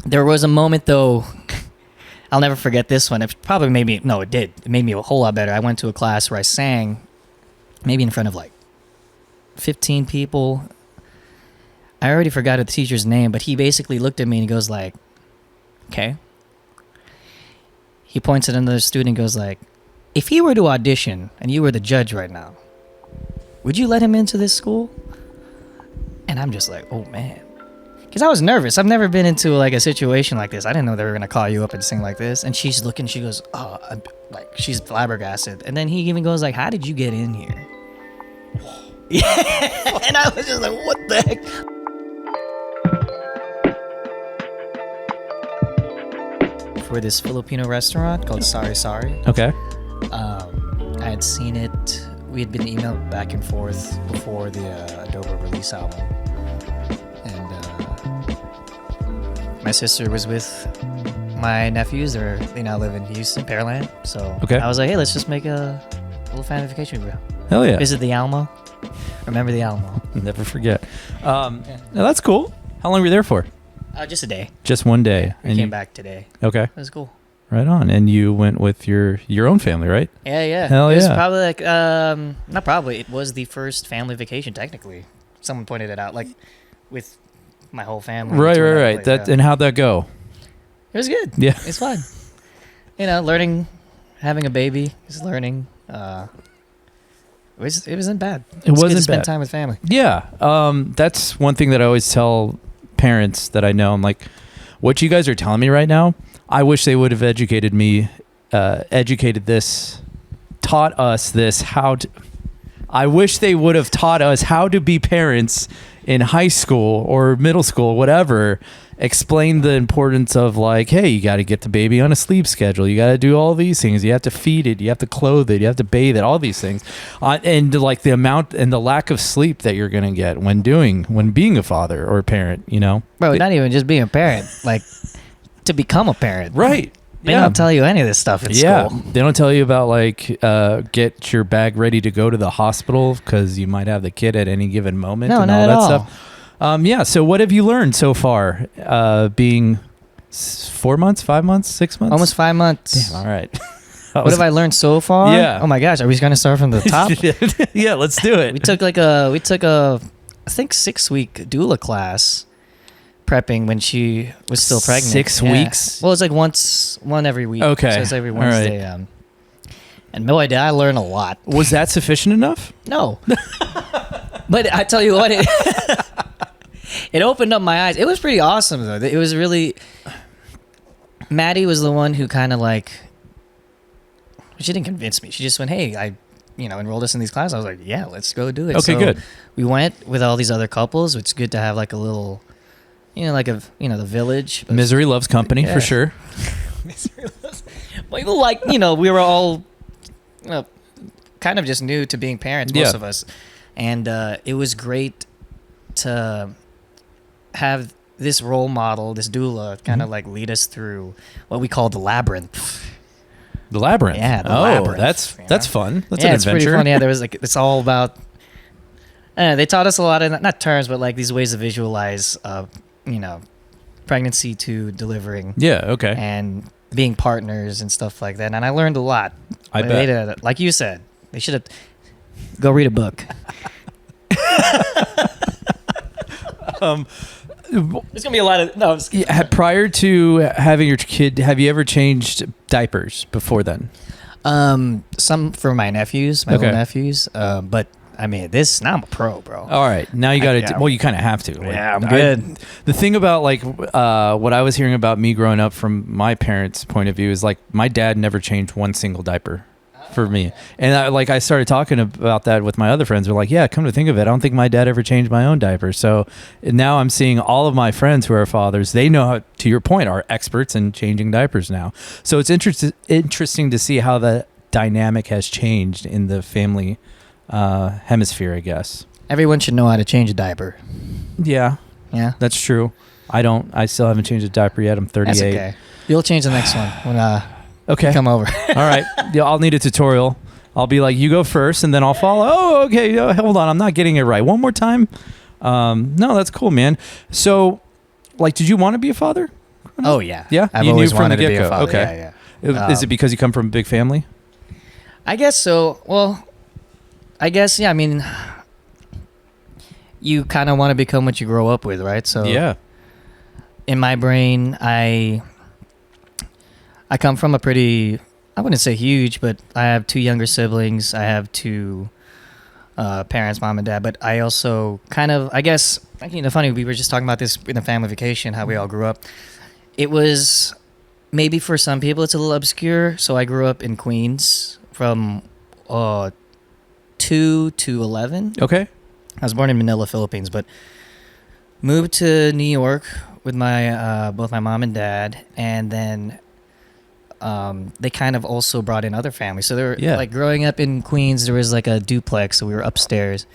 There was a moment though. I'll never forget this one. It probably made me. No, it did. It made me a whole lot better. I went to a class where I sang, maybe in front of like 15 people. I already forgot the teacher's name, but he basically looked at me and he goes like, "Okay." He points at another student and goes like, "If he were to audition and you were the judge right now, would you let him into this school?" And I'm just like, oh man. Because I was nervous. I've never been into like a situation like this. I didn't know they were going to call you up and sing like this. And she's looking, she goes, oh, like she's flabbergasted. And then he even goes like, how did you get in here? Yeah. And I was just like, what the heck? For this Filipino restaurant called Sari Sari. Okay. I had seen it. We had been emailed back and forth before the Adobo release album. And my sister was with my nephews. They now live in Houston, Pearland. So okay. I was like, hey, let's just make a little family vacation video. Hell yeah. Visit the Alamo. Remember the Alamo. Never forget. No, that's cool. How long were you there for? Just a day. Just one day. Yeah, we came back today. Okay. It was cool. Right on. And you went with your own family, right? Yeah. Hell it was yeah. probably like, not probably, it was the first family vacation, technically. Someone pointed it out, like, with my whole family. Right. That, and how'd that go? It was good. Yeah. It's fun. Learning, having a baby is learning. It wasn't bad. It wasn't good to spend bad. time with family. Yeah. That's one thing that I always tell parents that I know. I'm like, what you guys are telling me right now, I wish they would have educated me, taught us this, I wish they would have taught us how to be parents in high school or middle school, whatever. Explain the importance of like, hey, you got to get the baby on a sleep schedule. You got to do all these things. You have to feed it. You have to clothe it. You have to bathe it. All these things, and like the amount and the lack of sleep that you're gonna get when being a father or a parent. Bro, not even just being a parent, like to become a parent. Right. They don't tell you any of this stuff in school. They don't tell you about like get your bag ready to go to the hospital because you might have the kid at any given moment. No, and not all at that all. stuff. So what have you learned so far? Being 4 months, 5 months, 6 months? Almost 5 months. Damn, all right. What have I learned so far? Yeah. Oh my gosh, are we going to start from the top? Yeah, let's do it. We took a I think 6-week doula class prepping when she was still pregnant. 6 weeks? Well, it's like one every week. Okay. So it's every All Wednesday. right. And boy, did I learn a lot. Was that sufficient enough? No. But I tell you what, it opened up my eyes. It was pretty awesome, though. It was really... Maddie was the one who kind of like... She didn't convince me. She just went, hey, I enrolled us in these classes. I was like, yeah, let's go do it. Okay, so good. We went with all these other couples. It's good to have like a little... the village. Misery loves company, for sure. Misery loves... Well, like, we were all kind of just new to being parents, most of us. And it was great to have this role model, this doula, kind of like lead us through what we call the labyrinth. The labyrinth? Yeah, the labyrinth. That's fun. That's an it's adventure. pretty fun. Yeah, there was like, it's all about... they taught us a lot of, not terms, but like these ways to visualize, pregnancy to delivering. Yeah, okay. And being partners and stuff like that. And I learned a lot. I bet. Like you said, they should have... Go read a book. There's gonna be a lot of prior to having your kid, have you ever changed diapers before then? Some for my nephews, my little nephews. But I mean, now I'm a pro, bro. All right, now you got to. Well, you kind of have to. Like, yeah, I'm good. The thing about like what I was hearing about me growing up from my parents' point of view is like my dad never changed one single diaper for me, and I started talking about that with my other friends. They're like, yeah, come to think of it, I don't think my dad ever changed my own diaper. So now I'm seeing all of my friends who are fathers, they know how, to your point, are experts in changing diapers now. So it's interesting to see how the dynamic has changed in the family hemisphere, I guess. Everyone should know how to change a diaper. Yeah, that's true. I still haven't changed a diaper yet. I'm 38. That's okay. You'll change the next one when okay. Come over. All right. Yeah, I'll need a tutorial. I'll be like, you go first, and then I'll follow. Oh, okay. Hold on. I'm not getting it right. One more time. No, that's cool, man. So, like, did you want to be a father Oh yeah. Yeah? I've You knew always from wanted the to be a get-go. father. Okay. Yeah. Is it because you come from a big family? I guess so. Well, I guess yeah. I mean, you kind of want to become what you grow up with, right? So Yeah. in my brain, I come from a pretty, I wouldn't say huge, but I have two younger siblings. I have two parents, mom and dad. But I also kind of, I guess, funny, we were just talking about this in a family vacation, how we all grew up. It was, maybe for some people, it's a little obscure. So I grew up in Queens from 2 to 11. Okay. I was born in Manila, Philippines, but moved to New York with my both my mom and dad, and then they kind of also brought in other families. So there were, like growing up in Queens, there was like a duplex, so we were upstairs.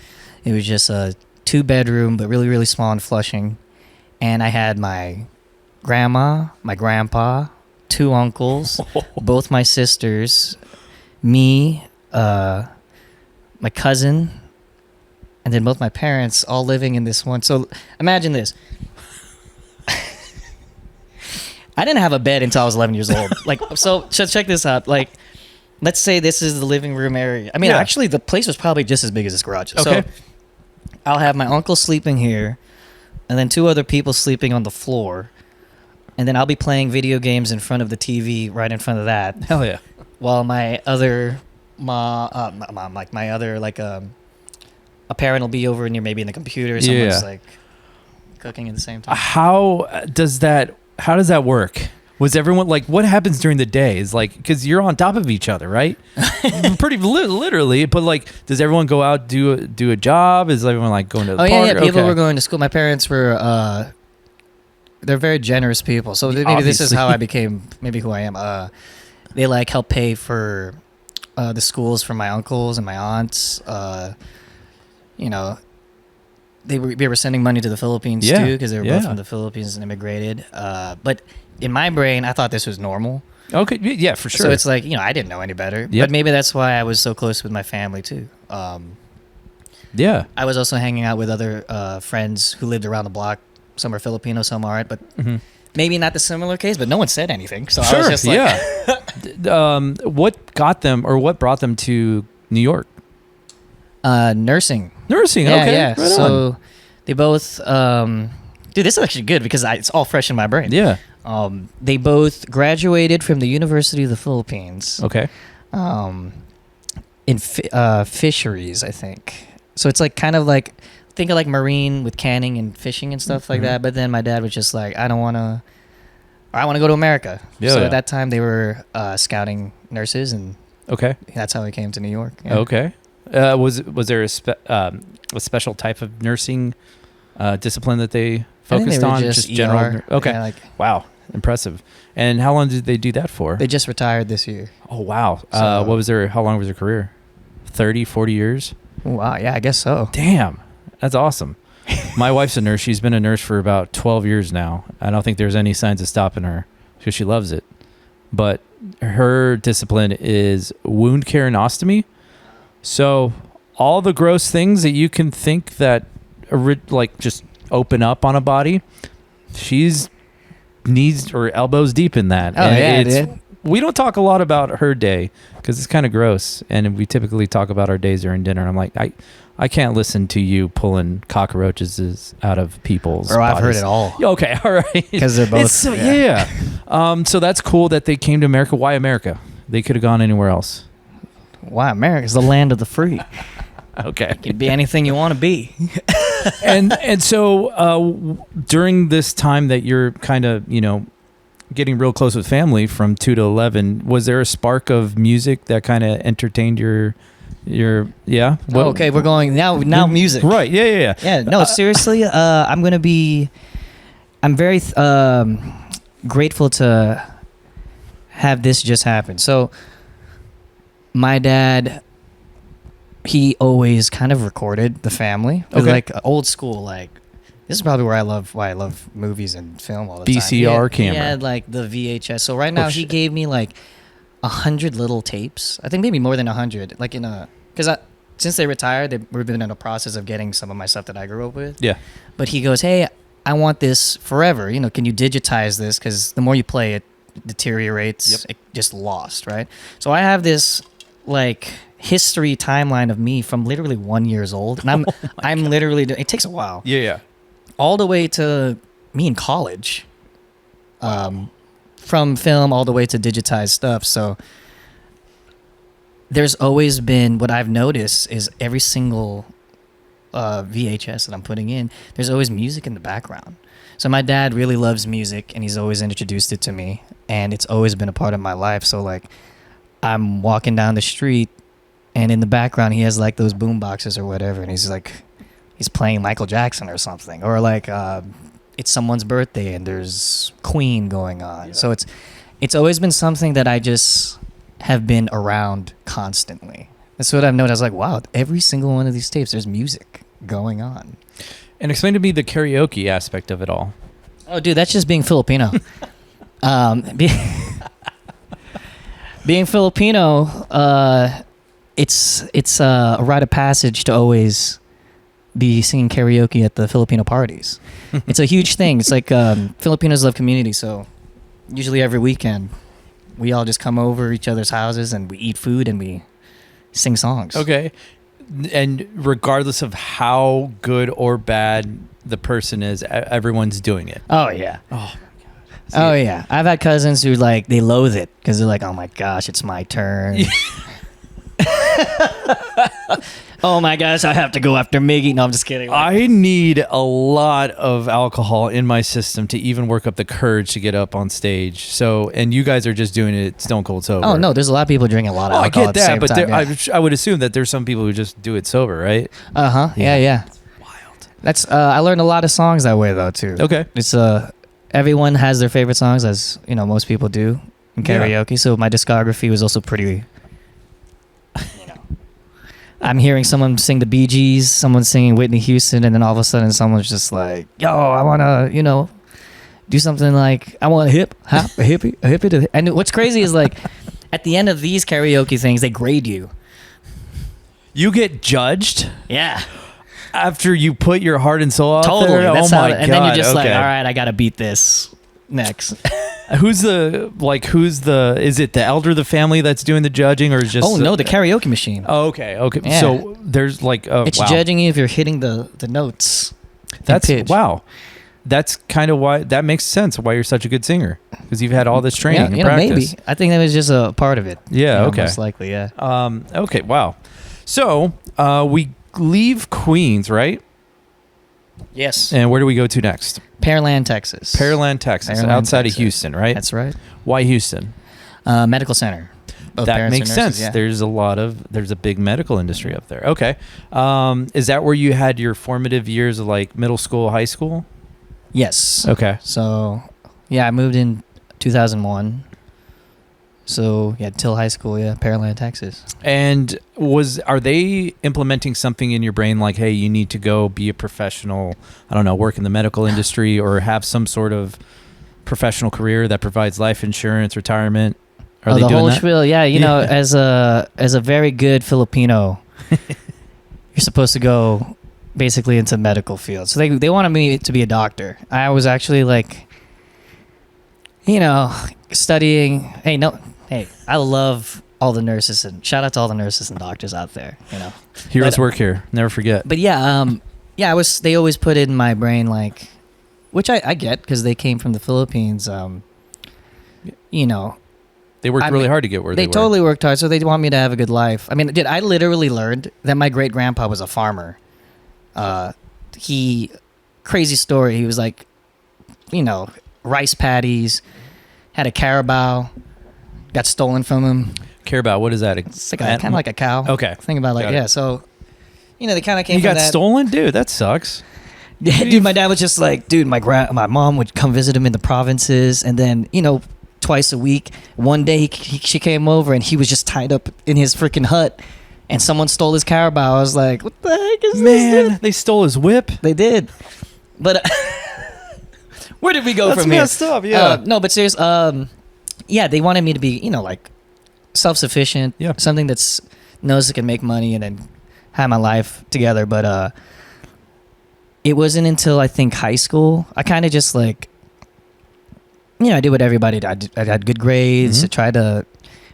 It was just a 2-bedroom, but really, really small in Flushing. And I had my grandma, my grandpa, 2 uncles, both my sisters, me, my cousin, and then both my parents all living in this one. So imagine this. I didn't have a bed until I was 11 years old. Like, so check this out. Like, let's say this is the living room area. I mean, actually, the place was probably just as big as this garage. Okay. So I'll have my uncle sleeping here, and then 2 other people sleeping on the floor, and then I'll be playing video games in front of the TV right in front of that. Hell yeah. While my other a parent will be over near maybe in the computer or someone's like cooking at the same time. How does that work? Was everyone like, what happens during the day? Is like, because you're on top of each other, right? Pretty literally, but like, does everyone go out do a job? Is everyone like going to the park? Yeah. People were going to school. My parents were they're very generous people. So maybe this is how I became maybe who I am. They like help pay for the schools for my uncles and my aunts. They were sending money to the Philippines too, because they were both from the Philippines and immigrated. But in my brain, I thought this was normal. Okay, yeah, for sure. So it's like, I didn't know any better. Yep. But maybe that's why I was so close with my family too. Yeah. I was also hanging out with other friends who lived around the block. Some are Filipino, some aren't. But maybe not the similar case, but no one said anything. So I was just like... What got them, or what brought them to New York? Nursing. Okay. Yeah. Right So on. they both, dude, this is actually good because it's all fresh in my brain. Yeah. They both graduated from the University of the Philippines. Okay. In fisheries, I think. So it's like kind of like, think of like marine with canning and fishing and stuff like that. But then my dad was just like, I want to go to America. At that time they were scouting nurses, and that's how we came to New York. Yeah. Okay. Was there a special type of nursing discipline that they focused on? Just general. Okay. Yeah, wow, impressive. And how long did they do that for? They just retired this year. Oh wow. So, how long was their career? 30, 40 years? Wow. Yeah, I guess so. Damn, that's awesome. My wife's a nurse. She's been a nurse for about 12 years now. I don't think there's any signs of stopping her because she loves it. But her discipline is wound care and ostomy. So all the gross things that you can think that like just open up on a body, she's knees or elbows deep in that. Oh, yeah, we don't talk a lot about her day because it's kind of gross, and we typically talk about our days during dinner. I'm like, I can't listen to you pulling cockroaches out of people's bodies. I've heard it all. Okay, all right. Because they're both. So that's cool that they came to America. Why America? They could have gone anywhere else. Why America's the land of the free. Okay. You can be anything you want to be. and so during this time that you're kind of, getting real close with family from 2 to 11, was there a spark of music that kind of entertained your okay, we're going now music. Right. Yeah. Yeah, no, seriously, I'm very grateful to have this just happen. So my dad, he always kind of recorded the family. Okay. Like old school, like this is probably why I love movies and film all the time. VCR camera. He had like the VHS. So right now he gave me like 100 little tapes. I think maybe more than 100. Like because since they retired, we've been in a process of getting some of my stuff that I grew up with. Yeah. But he goes, hey, I want this forever. Can you digitize this? Because the more you play, it deteriorates. Yep. It just lost, right? So I have this like history timeline of me from literally 1 year old, and I'm literally. It takes a while. Yeah. All the way to me in college. From film all the way to digitized stuff. So there's always been, what I've noticed is every single VHS that I'm putting in, there's always music in the background. So my dad really loves music, and he's always introduced it to me, and it's always been a part of my life. So like I'm walking down the street, and in the background he has like those boom boxes or whatever, and he's playing Michael Jackson or something, or like it's someone's birthday and there's Queen going on. Yeah. So it's always been something that I just have been around constantly. That's what I've noticed. I was like, wow, every single one of these tapes, there's music going on. And explain to me the karaoke aspect of it all. Oh, dude, that's just being Filipino. Being Filipino, it's a rite of passage to always be singing karaoke at the Filipino parties. It's a huge thing. It's like Filipinos love community, so usually every weekend we all just come over each other's houses and we eat food and we sing songs. Okay. And regardless of how good or bad the person is, everyone's doing it. Oh yeah. Oh my god. Oh yeah. I've had cousins who like they loathe it because they're like, oh my gosh, it's my turn. Oh my gosh, I have to go after Miggy. No, I'm just kidding. I need a lot of alcohol in my system to even work up the courage to get up on stage. So, and you guys are just doing it stone cold sober. Oh no, there's a lot of people drinking a lot of alcohol. I get that, but time, yeah. I would assume that there's some people who just do it sober, right? Yeah. It's wild. That's I learned a lot of songs that way though too. Okay. It's everyone has their favorite songs, as most people do in karaoke. Yeah. So my discography was also pretty. I'm hearing someone sing the Bee Gees, someone singing Whitney Houston, and then all of a sudden someone's just like, yo, I want to, do something like, I want a hippie. And what's crazy is like, at the end of these karaoke things, they grade you. You get judged? Yeah. After you put your heart and soul out totally. there? That's oh my God. And then you're just like, all right, I got to beat this next. Who's is it the elder of the family that's doing the judging, or is just no, the karaoke machine. Oh, okay. Yeah. So there's like it's judging you if you're hitting the notes. Wow. That's kind of why that makes sense why you're such a good singer, because you've had all this training and practice. Maybe I think that was just a part of it. Yeah, okay. Most likely, yeah. Okay, wow. So we leave Queens, right? Yes. And where do we go to next? Pearland, Texas. Outside of Houston, right? That's right. Why Houston? Medical center. Both that makes sense. Yeah. There's a big medical industry up there. Okay. Is that where you had your formative years of like middle school, high school? Yes. Okay. So, yeah, I moved in 2001. So, yeah, till high school, Pearland, Texas. And are they implementing something in your brain like, hey, you need to go be a professional, I don't know, work in the medical industry or have some sort of professional career that provides life insurance, retirement? Are they the doing whole that? spiel, yeah. As a very good Filipino, you're supposed to go basically into medical field. So they wanted me to be a doctor. I was actually like, studying. Hey, I love all the nurses, and shout out to all the nurses and doctors out there. Heroes work here. Never forget. But they always put it in my brain, like, which I get because they came from the Philippines. They worked really hard to get where they were. They totally worked hard, so they want me to have a good life. I mean, I literally learned that my great grandpa was a farmer. Crazy story. He was like, rice paddies, had a carabao. Got stolen from him. Carabao, what is that? It's like kind of like a cow. Okay. Think about so, they kind of came you from got stolen? Dude, that sucks. Yeah, dude, my dad was just like, dude, my mom would come visit him in the provinces, and then, twice a week. One day she came over, and he was just tied up in his freaking hut, and someone stole his carabao. I was like, what the heck is this? Man, they stole his whip? They did. But where did we go from here? That's messed up, yeah. No, but serious, they wanted me to be, like self-sufficient, something that's knows it can make money and then have my life together. But it wasn't until I think high school, I kind of just like, I did what everybody did. I had good grades. I tried to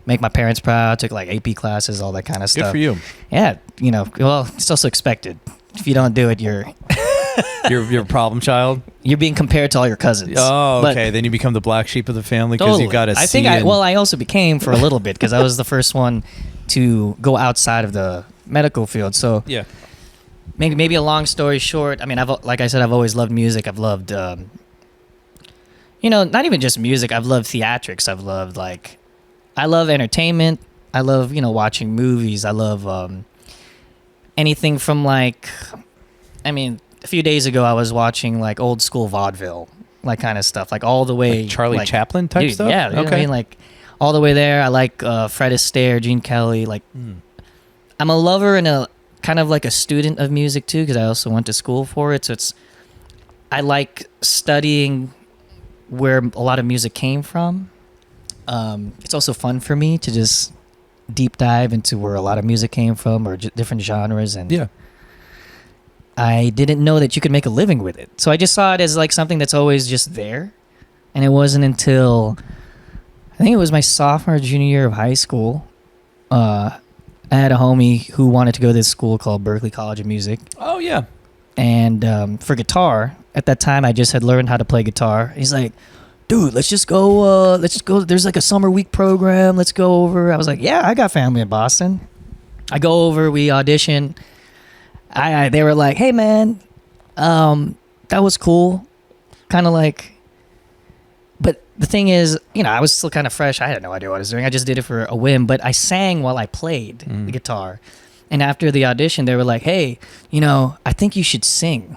make my parents proud. Took like AP classes, all that kind of stuff. Good for you. Yeah, well, it's also expected. If you don't do it, you're You're a problem child. you're being compared to all your cousins. Oh, But okay. Then you become the black sheep of the family because totally. you got to I see. think I also became for a little bit because I was the first one to go outside of the medical field. So yeah. maybe a long story short. I mean, like I said, I've always loved music. I've loved, not even just music. I've loved theatrics. I've loved I love entertainment. I love watching movies. I love anything from a few days ago I was watching like old school vaudeville, like kind of stuff, like all the way Like Charlie Chaplin type stuff. Yeah, you know what I mean, like all the way there. I like Fred Astaire, Gene Kelly. I'm a lover and a kind of like a student of music too, because I also went to school for it. So I like studying where a lot of music came from. It's also fun for me to just deep dive into where a lot of music came from or different genres. And Yeah. I didn't know that you could make a living with it. So I just saw it as like something that's always just there. And it wasn't until I think it was my sophomore or junior year of high school. I had a homie who wanted to go to this school called Berklee College of Music. Oh yeah. And for guitar, at that time I just had learned how to play guitar. He's like, dude, let's just go. There's like a summer week program. Let's go over. I was like, yeah, I got family in Boston. I go over, we audition. They were like, hey man, that was cool. Kind of like, but the thing is, I was still kind of fresh. I had no idea what I was doing. I just did it for a whim, but I sang while I played the guitar. And after the audition, they were like, hey, I think you should sing.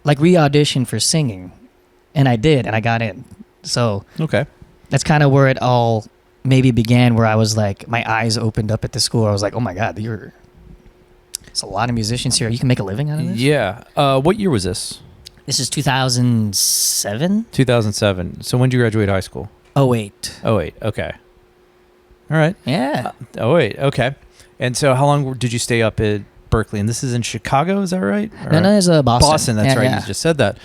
Like re-audition for singing. And I did, and I got in. So Okay. that's kind of where it all maybe began, where I was like, my eyes opened up at the school. I was like, oh my God, there's a lot of musicians here. You can make a living out of this? Yeah. What year was this? This is 2007? 2007. So when did you graduate high school? 08. Oh wait. Okay. All right. Yeah. Oh wait. Okay. And so how long did you stay up at Berklee? And this is in Chicago, is that right? No, it's Boston. Boston, that's right. Yeah. You just said that.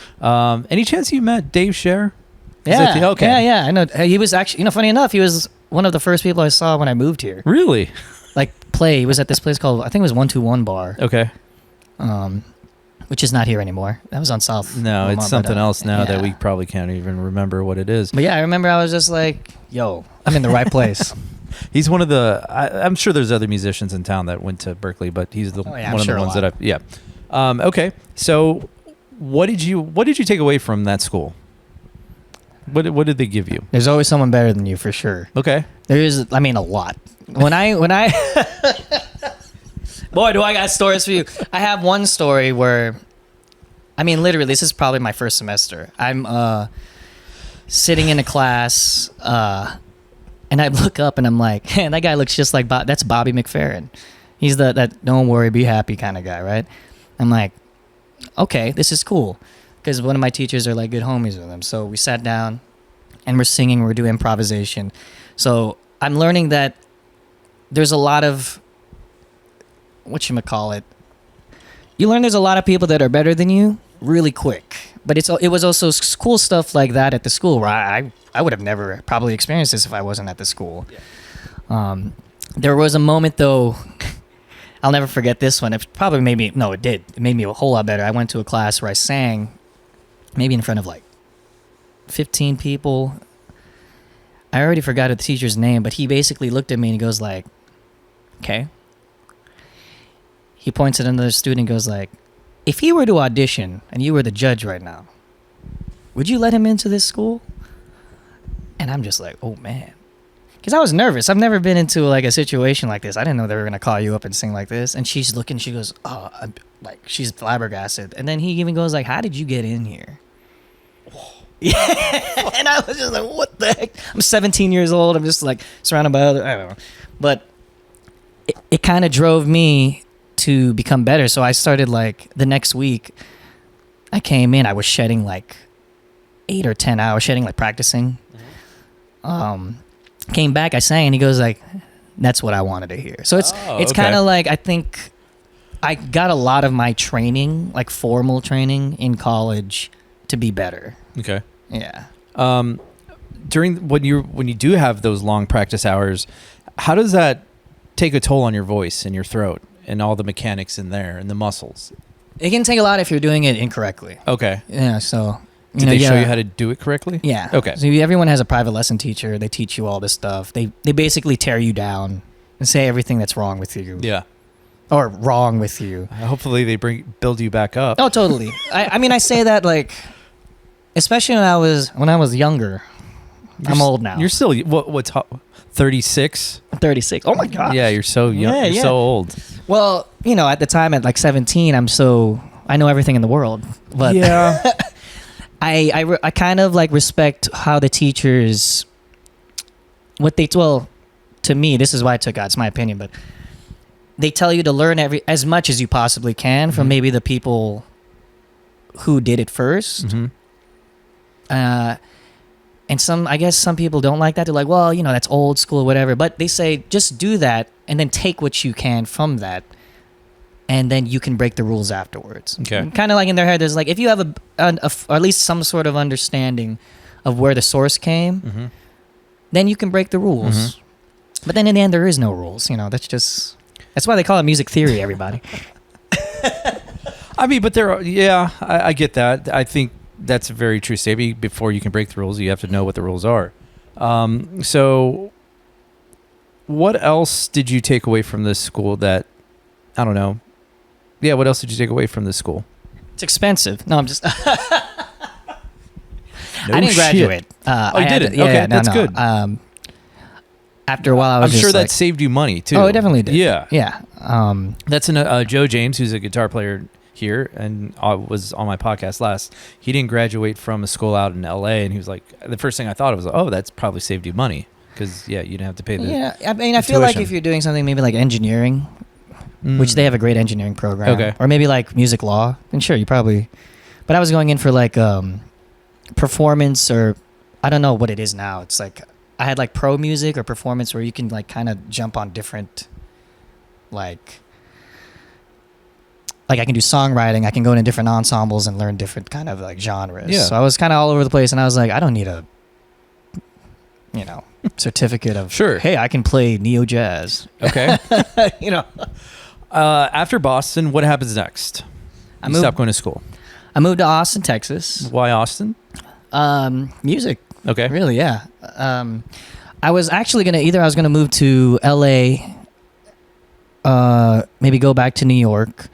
Any chance you met Dave Scher? Yeah. Okay. Yeah, I know. He was actually, funny enough, he was one of the first people I saw when I moved here. Really? Like play. He was at this place called, I think it was 121 Bar. Okay. Which is not here anymore. That was on South. No, it's something else now that yeah. we probably can't even remember what it is. But yeah, I remember I was just like, yo, I'm in the right place. He's one of the. I'm sure there's other musicians in town that went to Berklee, but he's the one of the ones that I've. Yeah. Okay. So, what did you take away from that school? What did they give you? There's always someone better than you for sure. Okay. There is. I mean, a lot. When I. Boy, do I got stories for you. I have one story where, literally, this is probably my first semester. I'm sitting in a class, and I look up and I'm like, man, that guy looks just like that's Bobby McFerrin. He's that don't worry, be happy kind of guy, right? I'm like, okay, this is cool. Because one of my teachers are like good homies with him. So we sat down and we're singing, we're doing improvisation. So I'm learning that there's a lot of, whatchamacallit, you learn there's a lot of people that are better than you really quick. But it was also cool stuff like that at the school where I would have never probably experienced this if I wasn't at the school. Yeah. There was a moment though, I'll never forget this one. It did. It made me a whole lot better. I went to a class where I sang maybe in front of like 15 people. I already forgot the teacher's name, but he basically looked at me and he goes like, okay. He points at another student and goes like, if he were to audition and you were the judge right now, would you let him into this school? And I'm just like, oh man. Because I was nervous. I've never been into like a situation like this. I didn't know they were going to call you up and sing like this. And she's looking, she goes, oh, she's flabbergasted. And then he even goes like, how did you get in here? Yeah. And I was just like, what the heck? I'm 17 years old. I'm just like surrounded by I don't know. But it kind of drove me to become better. So I started like the next week I came in, I was shedding like 8 or 10 hours, like practicing. Came back, I sang, and he goes like, that's what I wanted to hear. So it's kind of like, I think I got a lot of my training, like formal training in college, to be better. Okay. Yeah. During when you do have those long practice hours, how does that take a toll on your voice and your throat and all the mechanics in there and the muscles? It can take a lot if you're doing it incorrectly. Okay. Yeah, so... Did they show you how to do it correctly? Yeah. Okay. So everyone has a private lesson teacher. They teach you all this stuff. They basically tear you down and say everything that's wrong with you. Yeah. Or wrong with you. Hopefully they build you back up. Oh, totally. I mean, I say that like... Especially when I was younger. I'm old now. You're still... What's 36? 36. Oh, my God. Yeah, you're so young. Yeah, you're so old. Well, at the time at like 17, I know everything in the world. But yeah. I kind of like respect how the teachers, to me, this is why I took out, it's my opinion, but they tell you to learn as much as you possibly can from maybe the people who did it first. Mm-hmm. And I guess some people don't like that. They're like, well, that's old school, whatever. But they say, just do that and then take what you can from that. And then you can break the rules afterwards. Okay. Kind of like in their head, there's like, if you have or at least some sort of understanding of where the source came, then you can break the rules. But then in the end, there is no rules. That's why they call it music theory, everybody. I mean, but I get that. I think that's a very true statement. Before you can break the rules, you have to know what the rules are. So what else did you take away from this school that, I don't know. Yeah, what else did you take away from this school? It's expensive. No, I'm just... No I didn't graduate. You didn't? Okay, that's good. After a while, I was I'm sure that saved you money, too. Oh, it definitely did. Yeah. Yeah. That's Joe James, who's a guitar player here and was on my podcast last. He didn't graduate from a school out in L.A., and he was like, the first thing I thought was, oh, that's probably saved you money. Because, you didn't have to pay the I mean, I feel like if you're doing something maybe like engineering... which they have a great engineering program. Okay. Or maybe like music law. Then sure, you probably... But I was going in for like performance, or I don't know what it is now. It's like I had like pro music or performance where you can like kind of jump on different like I can do songwriting. I can go into different ensembles and learn different kind of like genres. Yeah. So I was kind of all over the place, and I was like, I don't need a certificate of Sure. Hey, I can play neo jazz. Okay. After Boston, what happens next? You stop going to school. I moved to Austin, Texas. Why Austin? Music. Okay. Really, yeah. I was actually I was gonna move to LA, maybe go back to New York.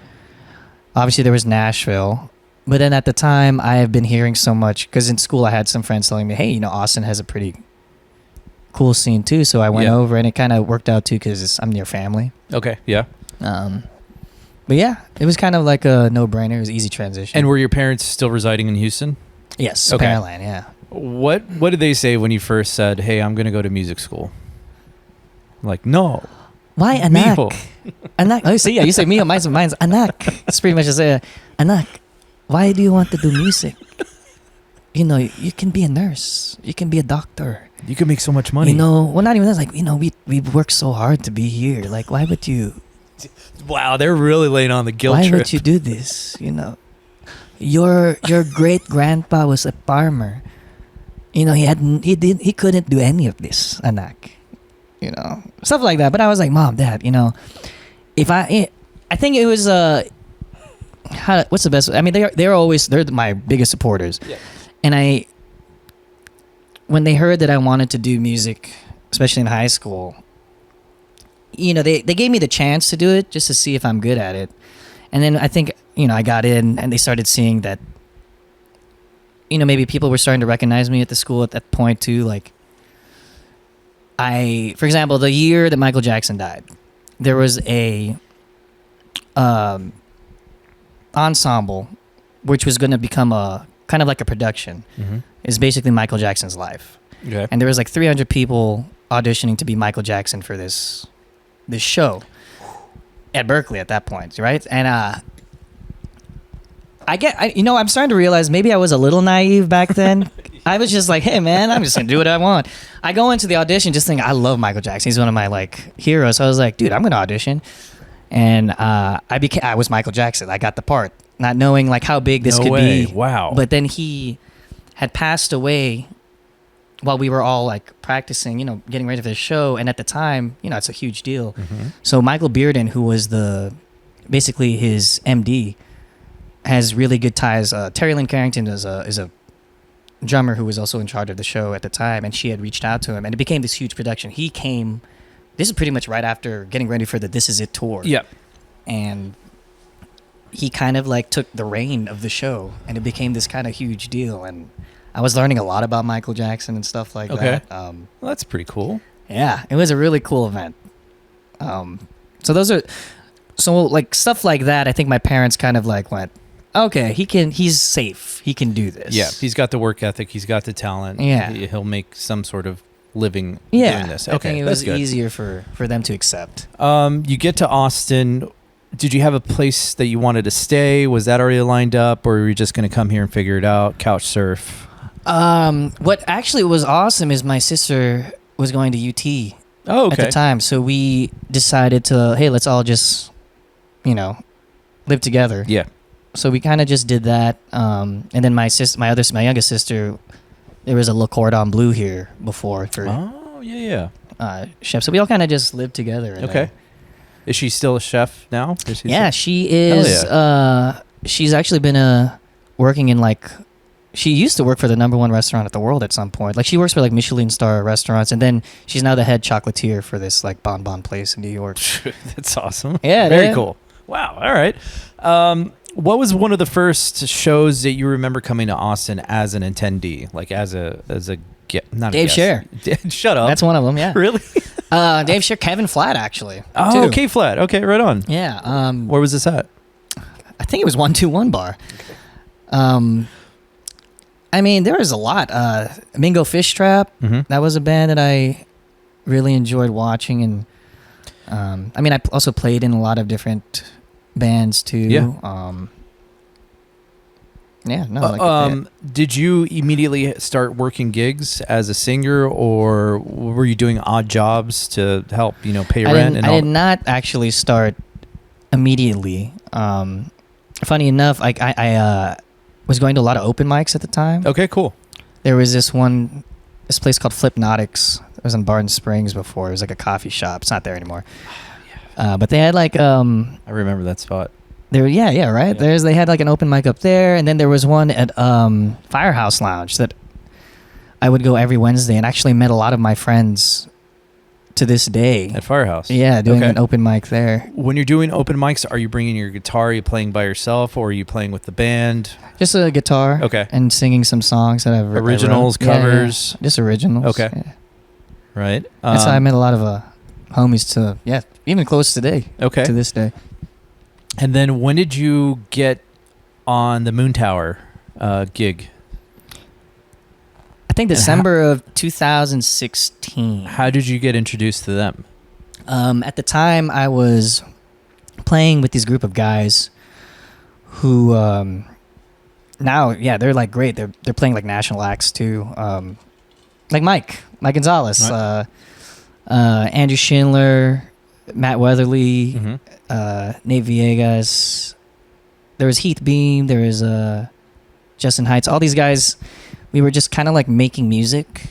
Obviously, there was Nashville. But then at the time, I have been hearing so much, because in school I had some friends telling me, hey, Austin has a pretty cool scene too. So I went over, and it kind of worked out too, because I'm near family. Okay, yeah. But yeah, it was kind of like a no-brainer. It was an easy transition. And were your parents still residing in Houston? Yes, okay. Pearland, yeah. What did they say when you first said, hey, I'm going to go to music school? Like, no. Why anak? Anak. Oh, see, yeah, you say me, mine's anak. It's pretty much just anak. Why do you want to do music? You can be a nurse. You can be a doctor. You can make so much money. Well, not even that. Like, we work so hard to be here. Like, why would you? Wow, they're really laying on the guilt trip. Why would you do this? Your great grandpa was a farmer. He couldn't do any of this, anak. Stuff like that. But I was like, Mom, Dad, if I think it was what's the best? I mean, they're my biggest supporters. Yeah. And when they heard that I wanted to do music, especially in high school, they gave me the chance to do it just to see if I'm good at it. And then I think, I got in, and they started seeing that, maybe people were starting to recognize me at the school at that point too. Like, for example, the year that Michael Jackson died, there was a ensemble which was going to become a kind of like a production. Mm-hmm. It's basically Michael Jackson's life. Okay. And there was like 300 people auditioning to be Michael Jackson for this show at Berklee at that point, right? And I'm starting to realize maybe I was a little naive back then. I was just like, hey man, I'm just gonna do what I want. I go into the audition just thinking I love Michael Jackson. He's one of my like heroes. So I was like, dude, I'm gonna audition. and I was Michael Jackson. I got the part, not knowing like how big this No could way. be. Wow. But then he had passed away while we were all like practicing, getting ready for the show. And at the time, it's a huge deal. Mhm. So Michael Bearden, who was basically his MD, has really good ties. Terry Lynn Carrington is a drummer who was also in charge of the show at the time, and she had reached out to him, and it became this huge production. He came. This is pretty much right after getting ready for the This Is It tour. Yeah. And he kind of like took the reign of the show, and it became this kind of huge deal. And I was learning a lot about Michael Jackson and stuff like that. Well, that's pretty cool. Yeah, it was a really cool event. So like stuff like that. I think my parents kind of like went, okay, he's safe. He can do this. Yeah, he's got the work ethic. He's got the talent. Yeah. He'll make some sort of living Yeah, doing this. I Okay, think it that's was good. easier for them to accept. You get to Austin. Did you have a place that you wanted to stay? Was that already lined up, or were you just going to come here and figure it out? Couch surf. What actually was awesome is my sister was going to UT Oh, okay. at the time, so we decided to, hey, let's all just, live together. Yeah. So we kind of just did that, and then my youngest sister, there was a Le Cordon Bleu here before for Oh, yeah. chef. So we all kind of just lived together. And, Okay. Is she still a chef now? yeah, she is. She's actually been working in like. She used to work for the #1 restaurant at the world at some point. Like she works for like Michelin star restaurants, and then she's now the head chocolatier for this like bonbon place in New York. That's awesome. Yeah, Very yeah. cool. Wow. All right. What was one of the first shows that you remember coming to Austin as an attendee, like as a not Dave a Scher. guest? Shut up. That's one of them. Yeah. Really? Dave Scher, Kevin Flatt actually. Oh, too. okay, flat. Okay, right on. Yeah. Where was this at? I think it was 121 Bar. I mean, there was a lot. Mingo Fish Trap. Mm-hmm. That was a band that I really enjoyed watching, and I mean, I also played in a lot of different bands too. Yeah. Did you immediately start working gigs as a singer, or were you doing odd jobs to help, pay rent? I did not actually start immediately. Funny enough, I was going to a lot of open mics at the time. Okay, cool. There was this place called Flipnotics. It was in Barton Springs before. It was like a coffee shop. It's not there anymore. But they had like I remember that spot. right. Yeah. They had like an open mic up there, and then there was one at Firehouse Lounge that I would go every Wednesday, and actually met a lot of my friends to this day. At Firehouse. Yeah, doing Okay. an open mic there. When you're doing open mics, are you bringing your guitar? Are you playing by yourself, or are you playing with the band? Just a guitar. Okay. And singing some songs that I've Originals, I wrote. covers? Yeah. Just originals. Okay. Yeah. Right. That's how I met a lot of homies to, even close today. Okay. To this day. And then when did you get on the Moon Tower gig? I think December of 2016. How did you get introduced to them? At the time, I was playing with this group of guys who now, they're like great. They're playing like national acts too. Like Mike Gonzalez, Right. Andrew Schindler, Matt Weatherly, Mm-hmm. Nate Villegas. There was Heath Beam. There was Justin Heights. All these guys, we were just kind of like making music.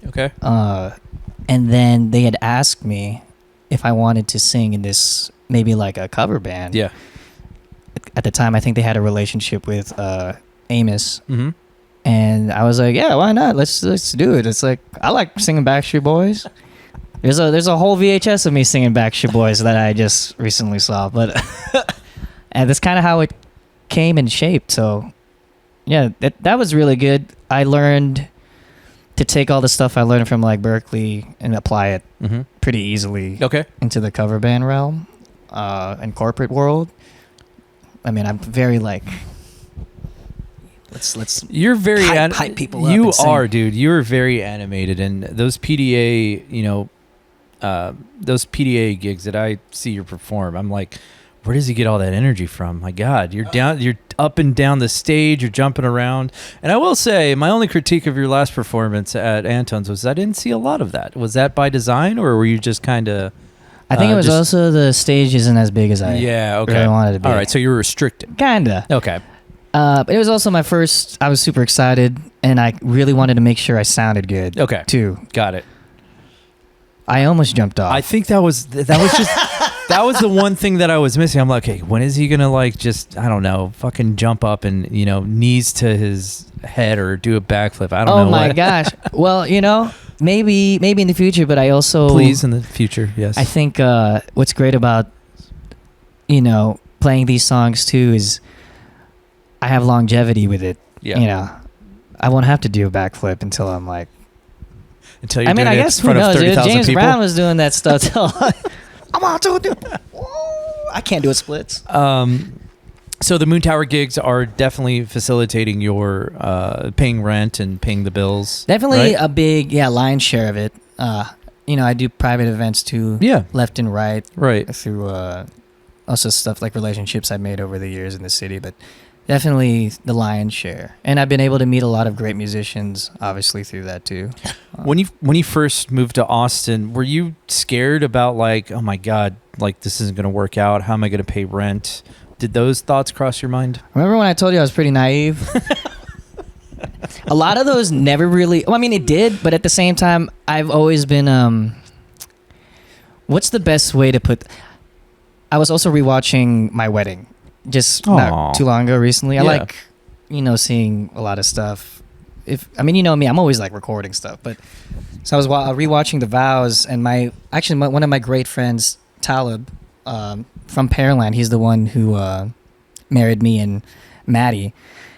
Okay. And then they had asked me if I wanted to sing in this, maybe like a cover band. Yeah. At the time, I think they had a relationship with Amos. Mm-hmm. And I was like, yeah, why not? Let's do it. It's like, I like singing Backstreet Boys. There's a whole VHS of me singing Backstreet Boys that I just recently saw. But and that's kind of how it came and shaped. So yeah, that was really good. I learned to take all the stuff I learned from like Berklee and apply it Mm-hmm. pretty easily Okay. into the cover band realm and corporate world. I mean, I'm very like, let's You're very hype people up You and sing. are, dude. You're very animated, and those PDA, those PDA gigs that I see you perform, I'm like, where does he get all that energy from? My God, you're up and down the stage, you're jumping around. And I will say, my only critique of your last performance at Anton's was I didn't see a lot of that. Was that by design, or were you just kind of? I think it was also the stage isn't as big as I really wanted to be. All right, so you were restricted. Kinda. Okay. But it was also my first. I was super excited, and I really wanted to make sure I sounded good. Okay. Too. Got it. I almost jumped off. I think that was just that was the one thing that I was missing. I'm like, hey, when is he gonna like just I don't know, fucking jump up and knees to his head or do a backflip? I don't know. Oh my gosh. Well, maybe in the future, but I also please in the future. Yes. I think what's great about playing these songs too is I have longevity with it. Yeah. I won't have to do a backflip until I'm like. Until you're I doing it guess in front who knows, of 30,000 James people. Brown was doing that stuff till I'm out to do. I can't do a splits. So the Moon Tower gigs are definitely facilitating your paying rent and paying the bills. Definitely right? a big lion's share of it. I do private events too. Yeah. Left and right. Right. Through also stuff like relationships I've made over the years in the city, but definitely the lion's share. And I've been able to meet a lot of great musicians, obviously, through that too. When you first moved to Austin, were you scared about like, oh my God, like this isn't going to work out? How am I going to pay rent? Did those thoughts cross your mind? Remember when I told you I was pretty naive? A lot of those never really. Well, I mean, it did, but at the same time, I've always been. What's the best way to put? I was also rewatching My Wedding, just not too long ago. Recently, I like, seeing a lot of stuff. Me, I'm always like recording stuff. But so I was rewatching The Vows, and one of my great friends, Talib, from Pearland, he's the one who married me and Maddie.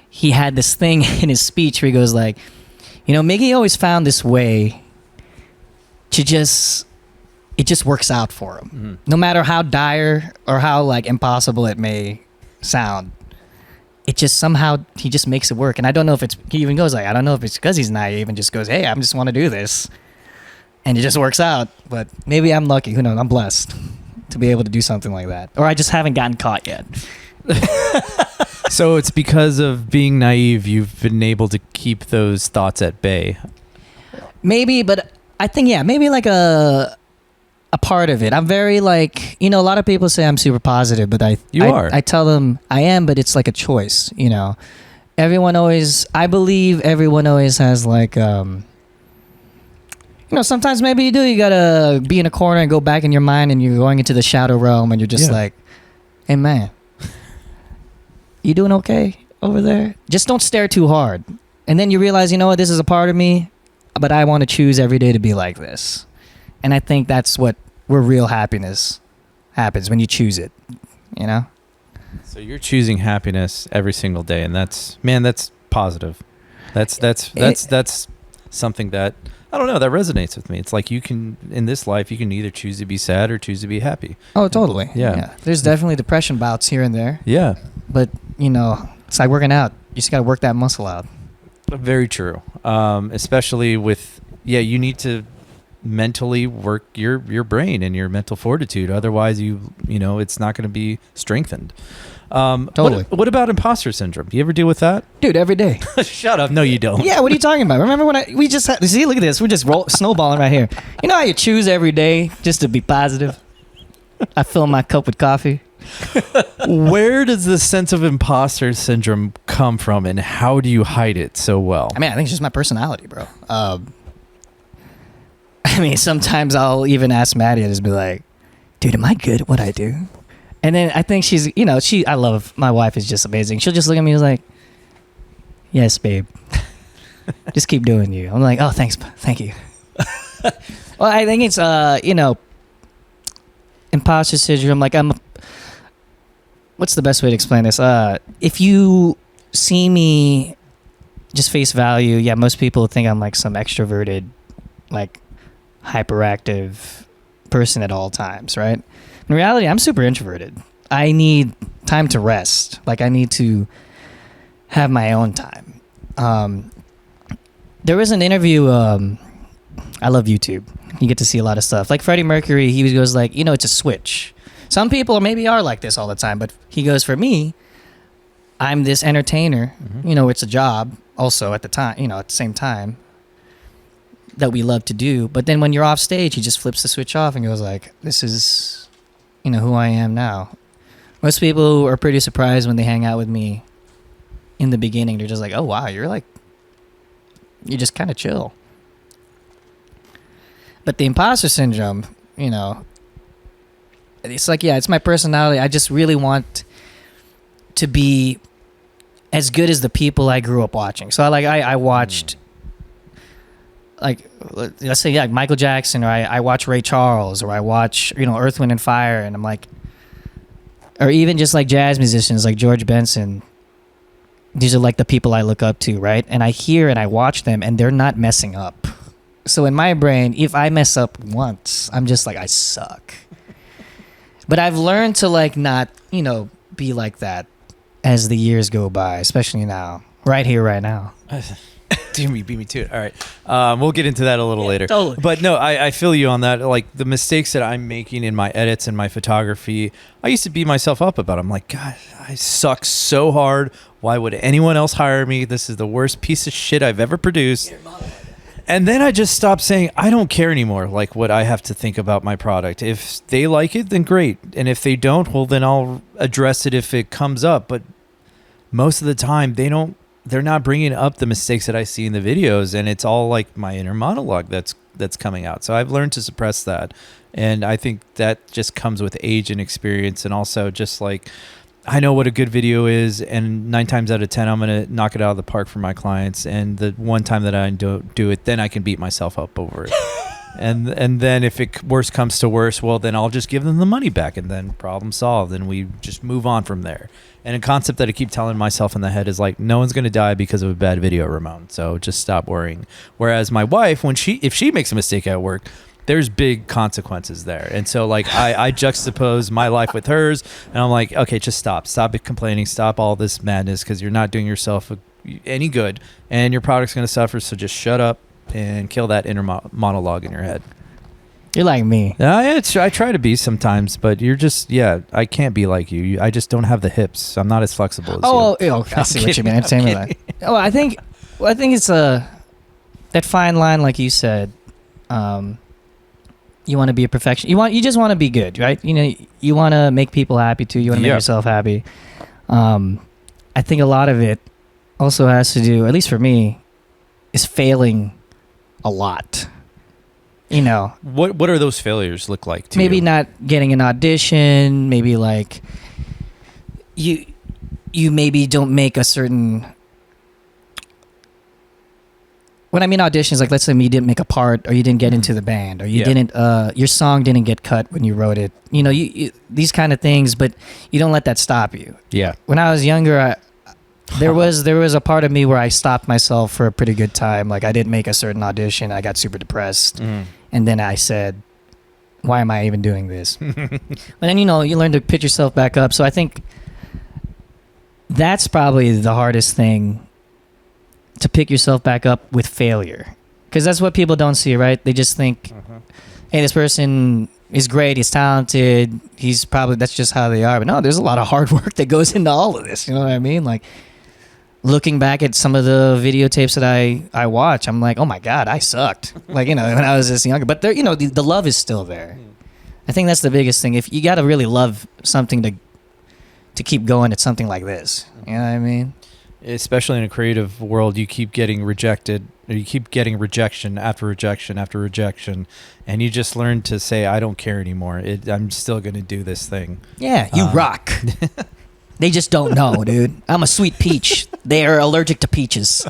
He had this thing in his speech where he goes like, Miggy always found this way to it just works out for him. Mm-hmm. No matter how dire or how like impossible it may sound, it just somehow, he just makes it work. And I don't know if he even goes like, I don't know if it's because he's naive and just goes, hey, I just want to do this. And it just works out. But maybe I'm lucky. Who knows? I'm blessed to be able to do something like that. Or I just haven't gotten caught yet. So it's because of being naive you've been able to keep those thoughts at bay. Maybe, but I think maybe like a part of it. I'm very like, a lot of people say I'm super positive, but I tell them I am, but it's like a choice, I believe everyone always has like sometimes maybe you gotta be in a corner and go back in your mind and you're going into the shadow realm and you're just like, hey man, you doing okay over there? Just don't stare too hard. And then you realize, this is a part of me, but I want to choose every day to be like this. And I think that's where real happiness happens, when you choose it, So you're choosing happiness every single day, and that's positive. That's something that, I don't know, that resonates with me. It's like in this life, you can either choose to be sad or choose to be happy. Oh, totally. Yeah. There's definitely depression bouts here and there. Yeah. But, it's like working out. You just got to work that muscle out. Very true. Especially with, you need to mentally work your brain and your mental fortitude. Otherwise, it's not going to be strengthened. Totally. What about imposter syndrome? Do you ever deal with that? Dude, every day. Shut up. No, you don't. Yeah, what are you talking about? Remember when we just had, see, look at this. We're just snowballing right here. You know how you choose every day just to be positive? I fill my cup with coffee. Where does the sense of imposter syndrome come from, and how do you hide it so well? I think it's just my personality, bro. Sometimes I'll even ask Maddie and just be like, dude, am I good at what I do? And then I think she's, I love, my wife is just amazing. She'll just look at me and like, yes, babe. Just keep doing you. I'm like, oh, thanks. Thank you. Well, I think it's, imposter syndrome. Like what's the best way to explain this? If you see me just face value, most people think I'm like some extroverted, like hyperactive person at all times, right? In reality, I'm super introverted. I need time to rest. Like I need to have my own time. There was an interview, I love YouTube. You get to see a lot of stuff. Like Freddie Mercury, he goes like, it's a switch. Some people maybe are like this all the time, but he goes, for me, I'm this entertainer. Mm-hmm. It's a job also at the time, at the same time. that we love to do. But then when you're off stage, he just flips the switch off and goes like, this is, who I am now. Most people are pretty surprised when they hang out with me in the beginning. They're just like, oh, wow, you're just kind of chill. But the imposter syndrome, it's like, yeah, it's my personality. I just really want to be as good as the people I grew up watching. So I watched, let's say, yeah, Michael Jackson, or I watch Ray Charles, or I watch, Earth, Wind and Fire, and I'm like, or even just like jazz musicians like George Benson. These are like the people I look up to, right? And I hear and I watch them, and they're not messing up. So in my brain, if I mess up once, I'm just like, I suck. But I've learned to not, be like that as the years go by, especially now, right here, right now. Beat me to it. All right. We'll get into that a little later. Totally. But no, I feel you on that. Like the mistakes that I'm making in my edits and my photography, I used to beat myself up about. I'm like, God, I suck so hard. Why would anyone else hire me? This is the worst piece of shit I've ever produced. And then I just stopped saying, I don't care anymore, like what I have to think about my product. If they like it, then great. And if they don't, well, then I'll address it if it comes up. But most of the time, they're not bringing up the mistakes that I see in the videos. And it's all like my inner monologue that's coming out. So I've learned to suppress that. And I think that just comes with age and experience. And also just like, I know what a good video is, and 9 times out of 10, I'm going to knock it out of the park for my clients. And the one time that I don't do it, then I can beat myself up over it. and then if it worse comes to worse, well, then I'll just give them the money back, and then problem solved. And we just move on from there. And a concept that I keep telling myself in the head is like, no one's going to die because of a bad video, Ramon. So just stop worrying. Whereas my wife, if she makes a mistake at work, there's big consequences there. And so like I juxtapose my life with hers, and I'm like, okay, just stop complaining, stop all this madness, because you're not doing yourself any good, and your product's going to suffer. So just shut up and kill that inner monologue in your head. You're like me. Yeah, I try to be sometimes, but you're just, I can't be like you. I just don't have the hips. I'm not as flexible as you. Okay, I see what you mean. I'm saying that. Oh, I think it's that fine line, like you said. You want to be a perfectionist. You just want to be good, right? You want to make people happy too. You want to make yourself happy. I think a lot of it also has to do, at least for me, is failing a lot. What are those failures look like to maybe you? Not getting an audition. Maybe like you maybe don't make a certain. When I mean auditions, like let's say you didn't make a part, or you didn't get into the band, or you didn't, your song didn't get cut when you wrote it. You these kind of things, but you don't let that stop you. Yeah. When I was younger, there was a part of me where I stopped myself for a pretty good time. Like I didn't make a certain audition, I got super depressed, and then I said, "Why am I even doing this?" But then you learn to pick yourself back up. So I think that's probably the hardest thing. To pick yourself back up with failure, because that's what people don't see, right? They just think, hey, this person is great, he's talented, that's just how they are. But no, there's a lot of hard work that goes into all of this. You know what I mean? Like looking back at some of the videotapes that I watch, I'm like, oh my God, I sucked. Like, when I was this younger, but there, the love is still there. I think that's the biggest thing. If you got to really love something to keep going at something like this, you know what I mean? Especially in a creative world, you keep getting rejected, or you keep getting rejection after rejection after rejection, and you just learn to say, I don't care anymore. I'm still going to do this thing. Yeah, you rock. They just don't know, dude. I'm a sweet peach. They are allergic to peaches.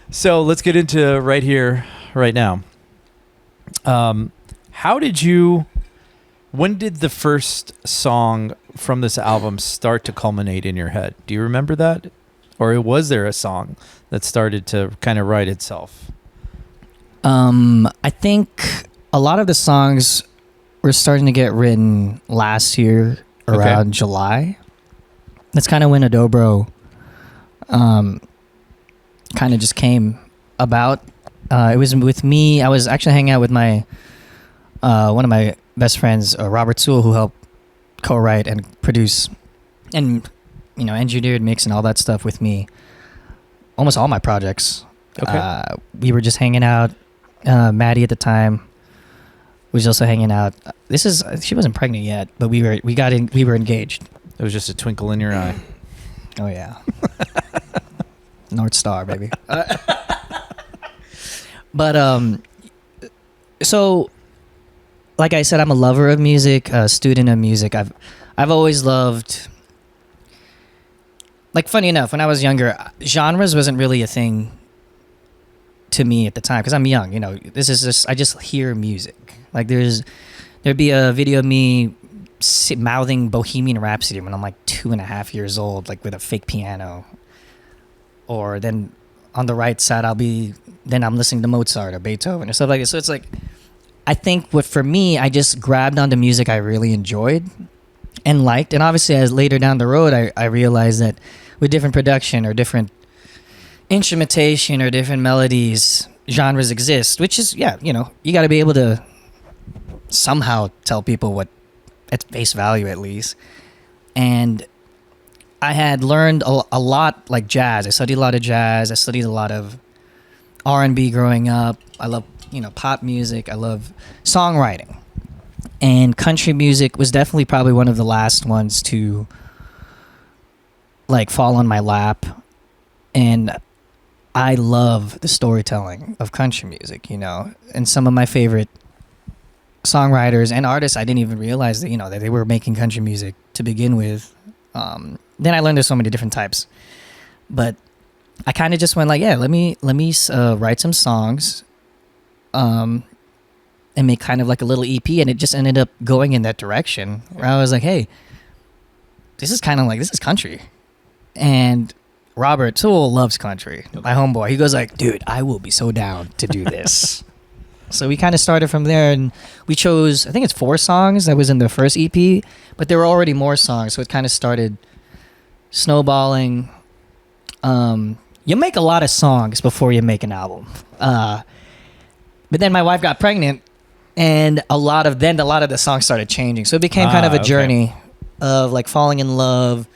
So let's get into right here, right now. When did the first song from this album start to culminate in your head? Do you remember that? Or was there a song that started to kind of write itself? I think a lot of the songs were starting to get written last year around July. That's kind of when Adobo kind of just came about. It was with me. I was actually hanging out with my one of my best friends, Robert Sewell, who helped co-write and produce and engineered, mix, and all that stuff with me. Almost all my projects. Okay. We were just hanging out. Maddie at the time was also hanging out. She wasn't pregnant yet, but we were engaged. It was just a twinkle in your eye. Oh yeah. North Star, baby. But so like I said, I'm a lover of music, a student of music. I've always loved, like, funny enough, when I was younger, genres wasn't really a thing to me at the time because I'm young. You know, this is just, I just hear music. Like there'd be a video of me mouthing Bohemian Rhapsody when I'm like 2.5 years old, like with a fake piano. Or then on the right side, I'm listening to Mozart or Beethoven or stuff like this. So it's like, I think for me, I just grabbed onto music I really enjoyed and liked. And obviously, as later down the road, I realized that with different production or different instrumentation or different melodies, genres exist, which is, yeah, you know, you got to be able to somehow tell people what, at face value at least. And I had learned a lot, like jazz. I studied a lot of jazz. I studied a lot of R&B growing up. I love, you know, pop music. I love songwriting. And country music was definitely probably one of the last ones to like fall on my lap. And I love the storytelling of country music, you know. And some of my favorite songwriters and artists, I didn't even realize that, you know, that they were making country music to begin with. Then I learned there's so many different types, but I kind of just went like, yeah, let me write some songs, and make kind of like a little EP, and it just ended up going in that direction where I was like, hey, this is country. And Robert Toole loves country, my homeboy. He goes like, dude, I will be so down to do this. So we kind of started from there, and we chose, I think it's 4 songs that was in the first EP, but there were already more songs, so it kind of started snowballing. You make a lot of songs before you make an album. But then my wife got pregnant, and a lot of the songs started changing. So it became kind of a journey of like falling in love.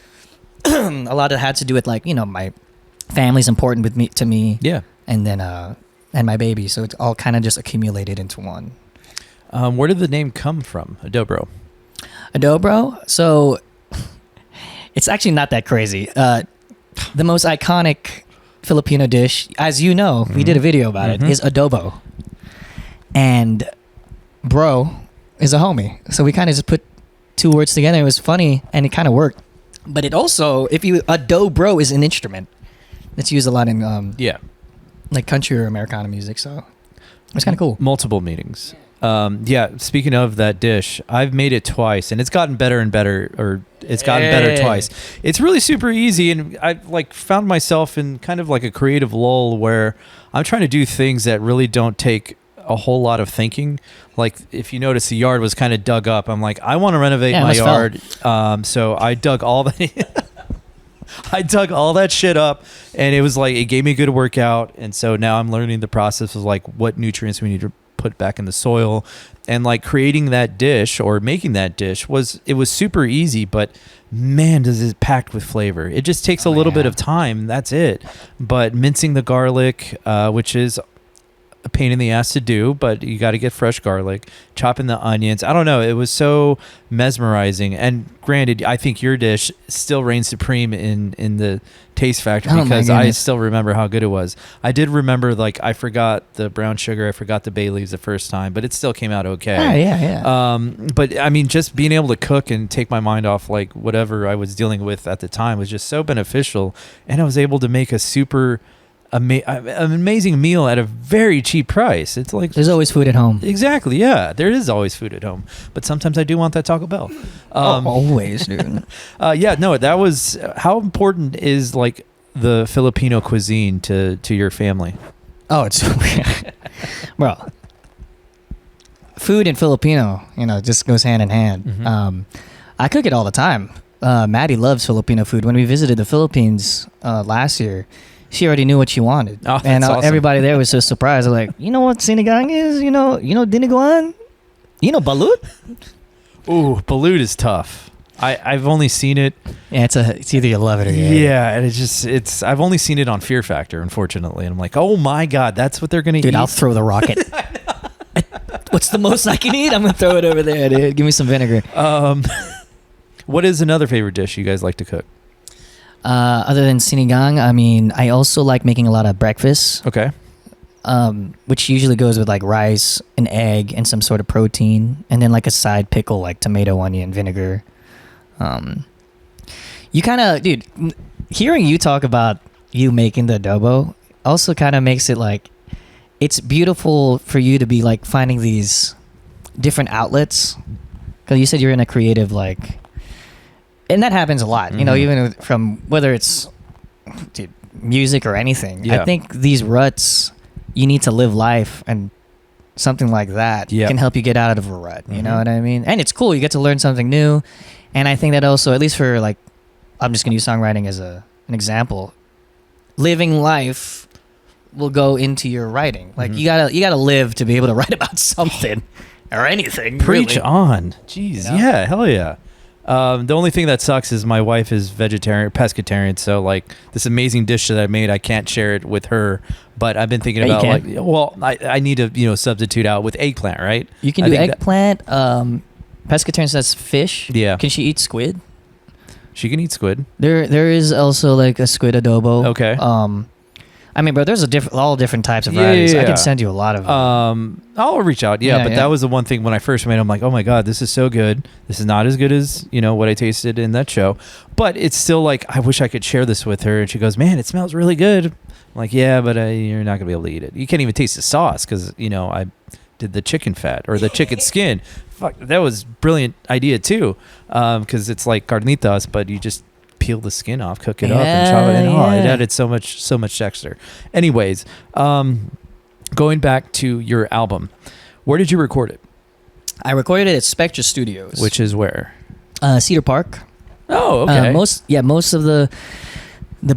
A lot of it had to do with, like, you know, my family's important to me. Yeah. And then and my baby, so it's all kind of just accumulated into one. Where did the name come from, Adobo? Adobo? So it's actually not that crazy. The most iconic Filipino dish, as you know, we did a video about it, is adobo. And bro is a homie. So we kind of just put 2 words together. It was funny, and it kind of worked. But it also, adobo is an instrument that's used a lot in like country or Americana music. So it's kind of cool. Multiple meetings. Speaking of that dish, I've made it twice, and it's gotten better and better, or it's gotten better twice. It's really super easy, and I've like found myself in kind of like a creative lull where I'm trying to do things that really don't take a whole lot of thinking. Like, if you notice, the yard was kind of dug up. I'm like, I want to renovate my yard. So I dug all that. I dug all that shit up, and it was like, it gave me a good workout. And so now I'm learning the process of like what nutrients we need to put back in the soil, and like creating that dish or making that dish was super easy, but man, does it packed with flavor. It just takes a little bit of time. That's it. But mincing the garlic, which is a pain in the ass to do, but you got to get fresh garlic, chopping the onions. I don't know. It was so mesmerizing. And granted, I think your dish still reigns supreme in the taste factor, because I still remember how good it was. I did remember, like, I forgot the brown sugar. I forgot the bay leaves the first time, but it still came out okay. Yeah. But I mean, just being able to cook and take my mind off like whatever I was dealing with at the time was just so beneficial. And I was able to make a super an amazing meal at a very cheap price. It's like, there's always food at home. Exactly. Yeah, there is always food at home, but sometimes I do want that Taco Bell. Always, dude. That was, how important is like the Filipino cuisine to your family? Oh, it's bro. Food and Filipino, just goes hand in hand. Mm-hmm. I cook it all the time. Maddie loves Filipino food. When we visited the Philippines last year, she already knew what she wanted. Oh, that's awesome. Everybody there was so surprised. They're like, you know what sinigang is? You know dinuguan? You know balut? Ooh, balut is tough. I've only seen it. Yeah, it's either you love it or you hate it. Yeah, and it's I've only seen it on Fear Factor, unfortunately. And I'm like, oh my God, that's what they're gonna eat. Dude, I'll throw the rocket. What's the most I can eat? I'm gonna throw it over there, dude. Give me some vinegar. What is another favorite dish you guys like to cook? Other than sinigang, I mean, I also like making a lot of breakfast. Okay. Which usually goes with like rice, an egg, and some sort of protein, and then like a side pickle, like tomato, onion, vinegar. You kind of, dude, hearing you talk about you making the adobo also kind of makes it like it's beautiful for you to be like finding these different outlets, because you said you're in a creative like, and that happens a lot. You know, even from whether it's dude, music or anything. Yeah. I think these ruts, you need to live life, and something like that can help you get out of a rut. You know what I mean? And it's cool. You get to learn something new. And I think that also, at least for like, I'm just going to use songwriting as an example. Living life will go into your writing. Like you gotta live to be able to write about something or anything. Preach really. on. Jeez. You know? Yeah. Hell yeah. The only thing that sucks is my wife is pescatarian, so like this amazing dish that I made, I can't share it with her. But I've been thinking about like, well, I need to substitute out with eggplant, right? You can do eggplant. Pescatarian says fish. Yeah. Can she eat squid? She can eat squid. There is also like a squid adobo. Okay. I mean, bro, there's all different types of varieties. I can send you a lot of I'll reach out. But that was the one thing when I first made it, I'm like, oh my God, this is so good. This is not as good as, what I tasted in that show. But it's still like, I wish I could share this with her. And she goes, man, it smells really good. I'm like, yeah, but you're not going to be able to eat it. You can't even taste the sauce because, I did the chicken fat or the chicken skin. Fuck, that was brilliant idea too. Because it's like carnitas, but you just peel the skin off, cook it up, and chop it. And it added so much texture. Anyways, going back to your album, where did you record it? I recorded it at Spectra Studios, Which is where? Cedar Park. Oh, okay. Most of the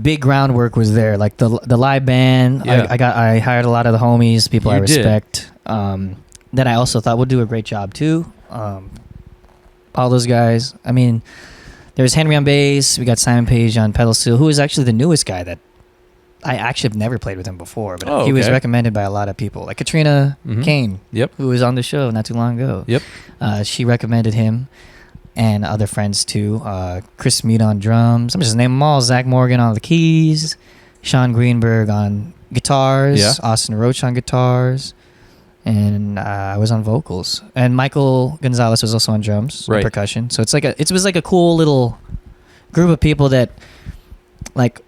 big groundwork was there, like the live band. Yeah. I hired a lot of the homies, people I You did. respect. That I also thought would do a great job too. All those guys. I mean, there's Henry on bass. We got Simon Page on pedal steel, who is actually the newest guy that I actually have never played with him before, but he was recommended by a lot of people, like Katrina Kane, who was on the show not too long ago. She recommended him, and other friends too. Chris Mead on drums. I'm just naming them all. Zach Morgan on the keys, Sean Greenberg on guitars, Austin Roach on guitars, and I was on vocals. And Michael Gonzalez was also on drums and percussion. So it was like a cool little group of people that, like,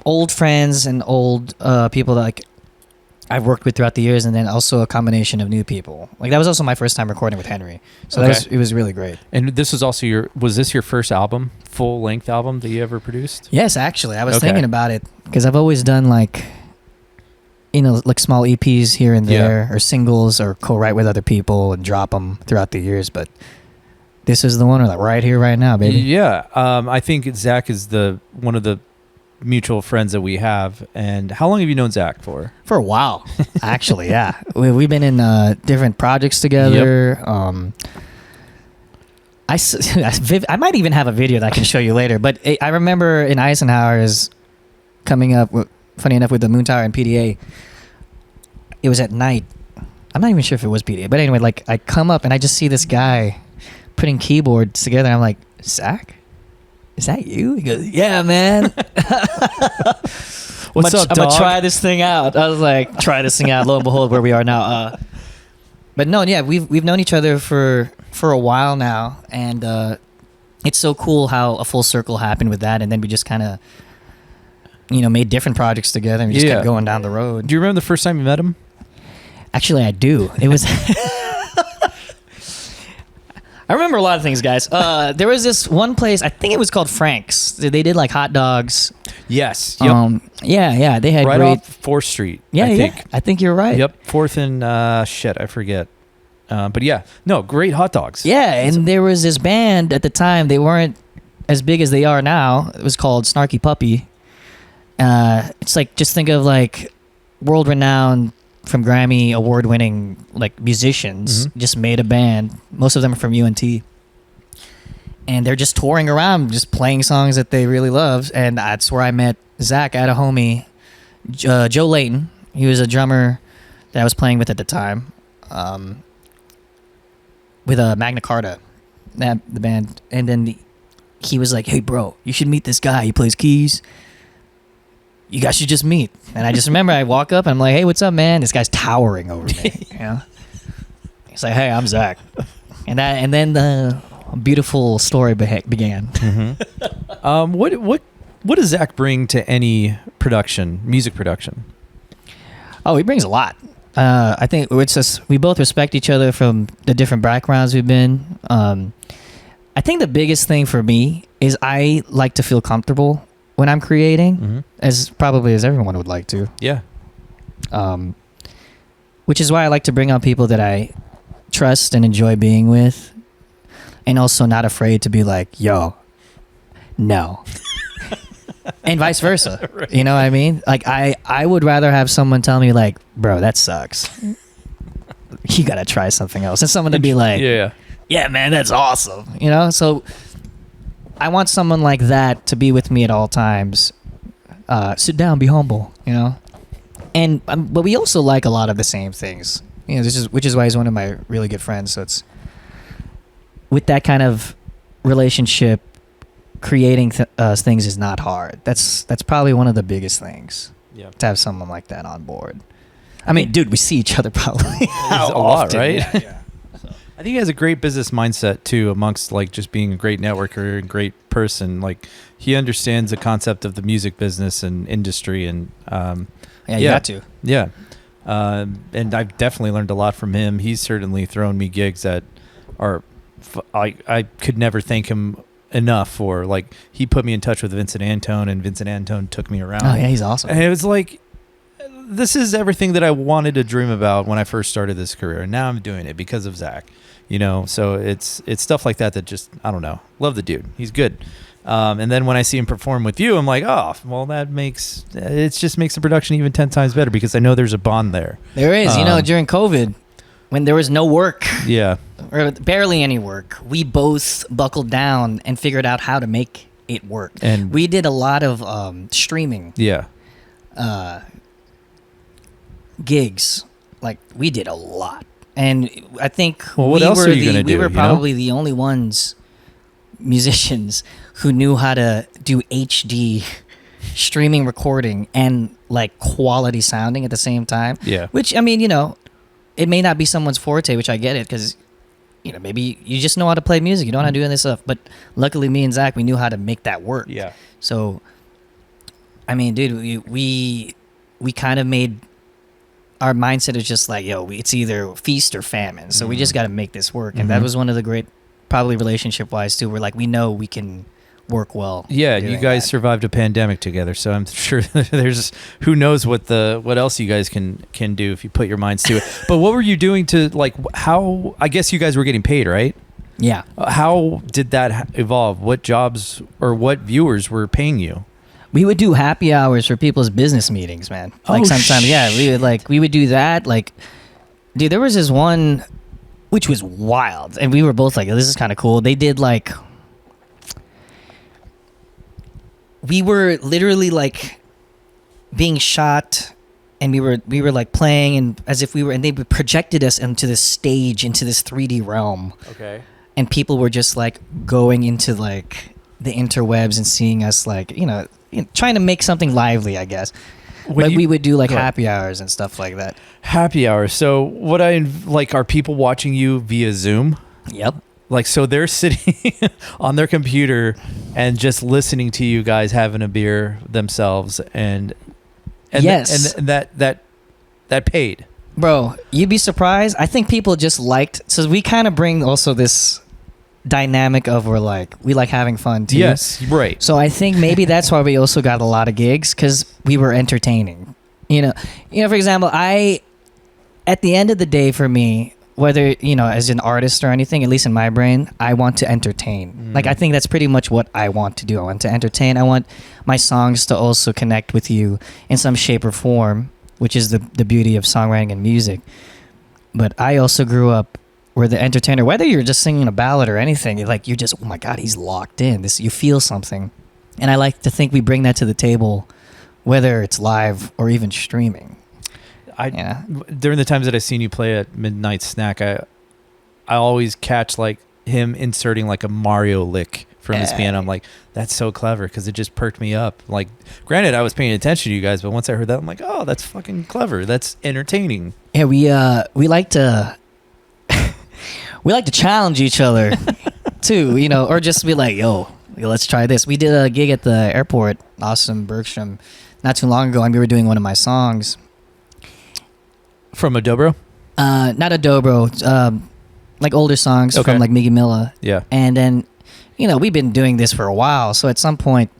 old friends and old people that like I've worked with throughout the years, and then also a combination of new people. Like that was also my first time recording with Henry, so it was really great. And this was also was this your first album, full length album that you ever produced? Yes, actually, I was thinking about it because I've always done like, like small EPs here and there, or singles, or co-write with other people and drop them throughout the years. But this is the one like right here, right now, baby. Yeah, I think Zach is one of the mutual friends that we have. And how long have you known Zach for? For a while, actually. Yeah, we've been in different projects together. I might even have a video that I can show you later. But I remember in Eisenhower's coming up. Funny enough, with the Moon Tower and PDA, it was at night. I'm not even sure if it was PDA, but anyway, like I come up and I just see this guy putting keyboards together. And I'm like, Zach, is that you? He goes, yeah, man. What's up, dog? I'm gonna try this thing out. I was like, try this thing out. Lo and behold, where we are now. But no, yeah, we've known each other for a while now, and it's so cool how a full circle happened with that, and then we just kind of, made different projects together, and we just kept going down the road. Do you remember the first time you met him? Actually, I do. It was. I remember a lot of things, guys. There was this one place, I think it was called Frank's. They did like hot dogs. Yes. Yep. Yeah. They had right great... off 4th Street. Yeah, I think. Yeah. I think you're right. Yep. 4th and shit, I forget. But yeah, no, great hot dogs. Yeah, and there was this band at the time. They weren't as big as they are now. It was called Snarky Puppy. It's like, just think of like world-renowned, from Grammy award-winning like musicians just made a band. Most of them are from UNT, and they're just touring around, just playing songs that they really love. And that's where I met Zach. I had a homie, Joe Layton. He was a drummer that I was playing with at the time, with Magna Carta, the band. And then he was like, "Hey, bro, you should meet this guy. He plays keys. You guys should just meet." And I just remember I walk up and I'm like, "Hey, what's up, man?" This guy's towering over me. You know? He's like, "Hey, I'm Zach." And then the beautiful story began. Mm-hmm. What does Zach bring to any production, music production? Oh, he brings a lot. I think it's just we both respect each other from the different backgrounds we've been. I think the biggest thing for me is I like to feel comfortable when I'm creating, as probably as everyone would like to. Yeah. Which is why I like to bring on people that I trust and enjoy being with, and also not afraid to be like, "Yo, no." And vice versa. Right. You know what I mean? Like I would rather have someone tell me like, "Bro, that sucks. You gotta try something else," and someone to be like, "Yeah, man, that's awesome." You know? So I want someone like that to be with me at all times. Sit down, be humble, you know? And but we also like a lot of the same things. You know, which is why he's one of my really good friends. So it's with that kind of relationship, creating things is not hard. That's probably one of the biggest things. Yeah. To have someone like that on board. I mean, dude, we see each other probably a lot, right? Yeah. So. I think he has a great business mindset too, amongst like just being a great networker and great person. Like he understands the concept of the music business and industry, and you got to. Yeah. And I've definitely learned a lot from him. He's certainly thrown me gigs that are I could never thank him enough for. Like he put me in touch with Vincent Antone, and Vincent Antone took me around. Oh yeah, he's awesome. And it was like, this is everything that I wanted to dream about when I first started this career, and now I'm doing it because of Zach. You know, so it's stuff like that just, I don't know, love the dude. He's good. And then when I see him perform with you, I'm like, oh, well, it just makes the production even 10 times better because I know there's a bond there. There is. You know, during COVID, when there was no work, or barely any work, we both buckled down and figured out how to make it work. And we did a lot of streaming. Yeah. Gigs. Like, we did a lot. And I think what else are you gonna do, we were probably the only ones, musicians, who knew how to do HD streaming recording and like quality sounding at the same time. Yeah. Which, I mean, you know, it may not be someone's forte, which I get it, because, you know, maybe you just know how to play music. You don't know how to do this stuff. But luckily, me and Zach, we knew how to make that work. Yeah. So, I mean, dude, we kind of made our mindset is just like, yo, it's either feast or famine. So we just got to make this work. And that was one of the great, probably relationship-wise, too, where like we know we can work well. Yeah, you guys survived a pandemic together, so I'm sure there's who knows what else you guys can do if you put your minds to it. But what were you doing to, like, how, I guess you guys were getting paid, right? Yeah. How did that evolve? What jobs or what viewers were paying you? We would do happy hours for people's business meetings, man. Like sometimes, we would do that. Like, dude, there was this one, which was wild, and we were both like, oh, this is kind of cool. They did like, we were literally like being shot, and we were like playing, and as if we were, and they projected us into this stage, into this 3D realm. Okay. And people were just like going into like the interwebs and seeing us, like, you know, trying to make something lively, I guess. But we would do like happy hours and stuff like that. Happy hours. So are people watching you via Zoom? Yep. Like, so they're sitting on their computer and just listening to you guys having a beer themselves, and yes, and that paid. Bro, you'd be surprised. I think people just liked. So we kind of bring also this dynamic of we like having fun too. Yes, right. So I think maybe that's why we also got a lot of gigs, because we were entertaining. You know, for example, at the end of the day, for me, whether, you know, as an artist or anything, at least in my brain, I want to entertain. Like, I think that's pretty much what I want to do. I want to entertain. I want my songs to also connect with you in some shape or form, which is the beauty of songwriting and music. But I also grew up where the entertainer, whether you're just singing a ballad or anything, you're just, oh my God, he's locked in. This, you feel something. And I like to think we bring that to the table, whether it's live or even streaming. During the times that I've seen you play at Midnight Snack, I always catch like him inserting like a Mario lick from his piano. I'm like, that's so clever because it just perked me up. Like, granted, I was paying attention to you guys, but once I heard that, I'm like, oh, that's fucking clever. That's entertaining. Yeah, we like to we like to challenge each other too, or just be like, yo, let's try this. We did a gig at the airport, awesome Berkshire, not too long ago, and we were doing one of my songs. From Adobo? Not Adobo, like older songs from like Miggy Milla. Yeah. And then, we've been doing this for a while, so at some point,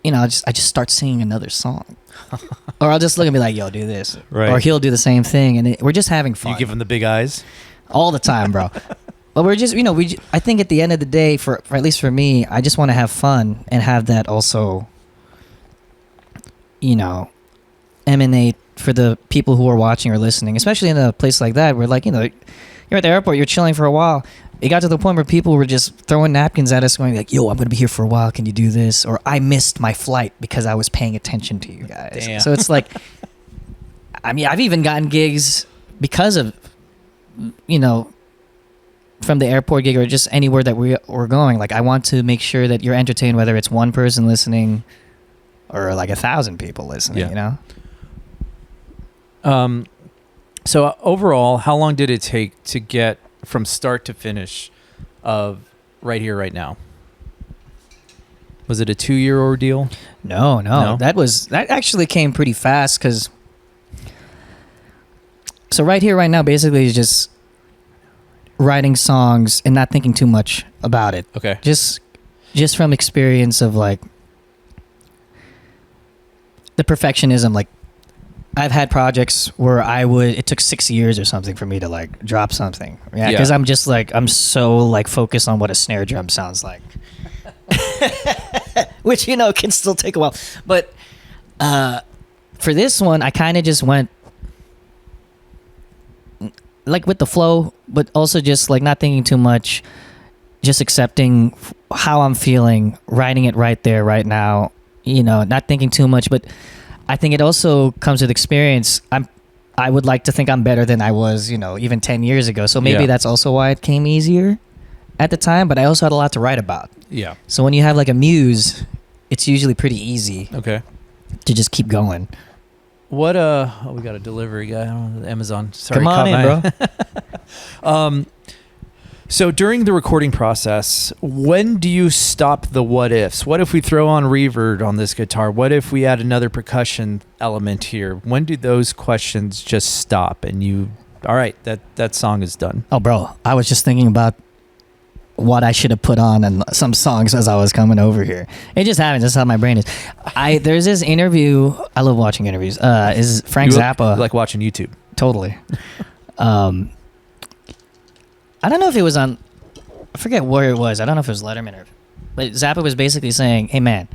I just start singing another song. Or I'll just look and be like, yo, do this. Right. Or he'll do the same thing, and we're just having fun. You give him the big eyes? All the time, bro. But we're just, I think at the end of the day, for at least for me, I just want to have fun and have that also, emanate for the people who are watching or listening, especially in a place like that where, like, you're at the airport, you're chilling for a while. It got to the point where people were just throwing napkins at us going like, yo, I'm going to be here for a while. Can you do this? Or I missed my flight because I was paying attention to you guys. Damn. So it's like, I've even gotten gigs because of, from the airport gig or just anywhere that we're going. Like, I want to make sure that you're entertained, whether it's one person listening or like 1,000 people listening, So overall, how long did it take to get from start to finish of Right Here, Right Now? Was it a 2-year ordeal? No. That actually came pretty fast because, so Right Here, Right Now basically is just writing songs and not thinking too much about it. Okay. Just from experience of like the perfectionism, like I've had projects where it took 6 years or something for me to like drop something. Yeah. Because I'm just like, I'm so like focused on what a snare drum sounds like. Which, can still take a while. But for this one, I kind of just went like with the flow, but also just like not thinking too much, just accepting how I'm feeling, writing it right there, right now, not thinking too much. But I think it also comes with experience. I would like to think I'm better than I was, even 10 years ago. So maybe that's also why it came easier at the time, but I also had a lot to write about. Yeah. So when you have like a muse, it's usually pretty easy to just keep going. What we got a delivery guy on Amazon. Sorry, come on in, bro. So during the recording process, when do you stop the what ifs? What if we throw on reverb on this guitar? What if we add another percussion element here? When do those questions just stop and all right, that song is done? Oh, bro, I was just thinking about what I should have put on and some songs as I was coming over here. It just happens. That's how my brain is. There's this interview. I love watching interviews. Is Frank Zappa. You like watching YouTube? Totally. I don't know if it was on, I forget where it was. I don't know if it was Letterman but Zappa was basically saying, hey man,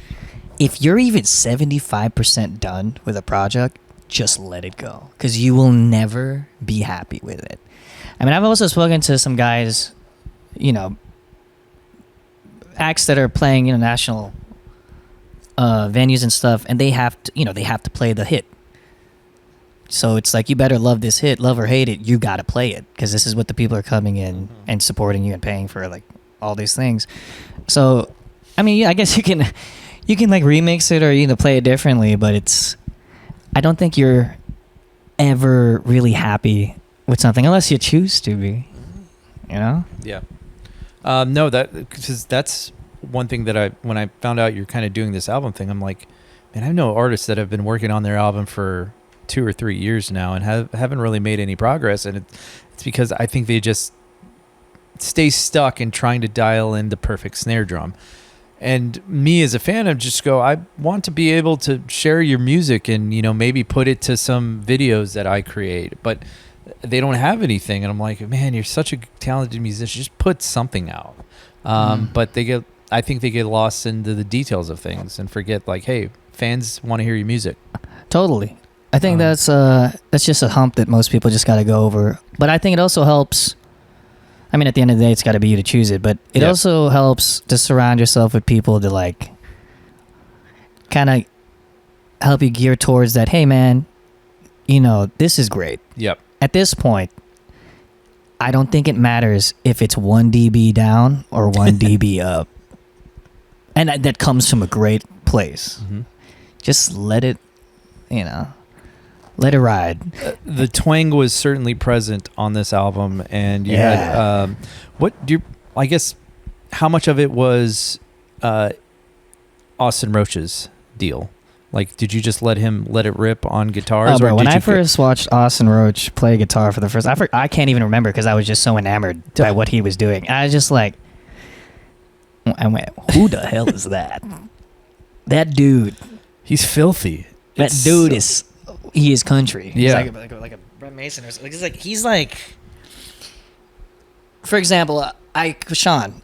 if you're even 75% done with a project, just let it go. Because you will never be happy with it. I've also spoken to some guys, acts that are playing national venues and stuff, and they have to play the hit. So it's like, you better love this hit, love or hate it, you got to play it because this is what the people are coming in and supporting you and paying for, like all these things. So I guess you can like remix it or play it differently, but I don't think you're ever really happy with something unless you choose to be. Yeah. No, because that's one thing that when I found out you're kind of doing this album thing, I'm like, man, I know artists that have been working on their album for 2 or 3 years now and haven't really made any progress, and it's because I think they just stay stuck in trying to dial in the perfect snare drum. And me as a fan, I want to be able to share your music and maybe put it to some videos that I create, but they don't have anything, and I'm like, man, you're such a talented musician, just put something out. But I think they get lost into the details of things and forget, like, hey, fans want to hear your music. Totally. I think that's just a hump that most people just got to go over. But I think it also helps. I mean, at the end of the day, it's got to be you to choose it. But it also helps to surround yourself with people to like kind of help you gear towards that. Hey, man, you know, this is great. Yep. At this point, I don't think it matters if it's 1 dB down or 1 dB up. And that comes from a great place. Mm-hmm. Just let it, you know, let it ride. The twang was certainly present on this album, and you had I guess how much of it was Austin Roach's deal? Like, did you just let it rip on guitars? Oh, bro, or when I first watched Austin Roach play guitar for the first, I can't even remember because I was just so enamored by what he was doing. I was just like, I went, who the hell is that? That dude. He's filthy. That dude he is country. Yeah. He's like a Brett Mason or something. He's like, for example, Sean,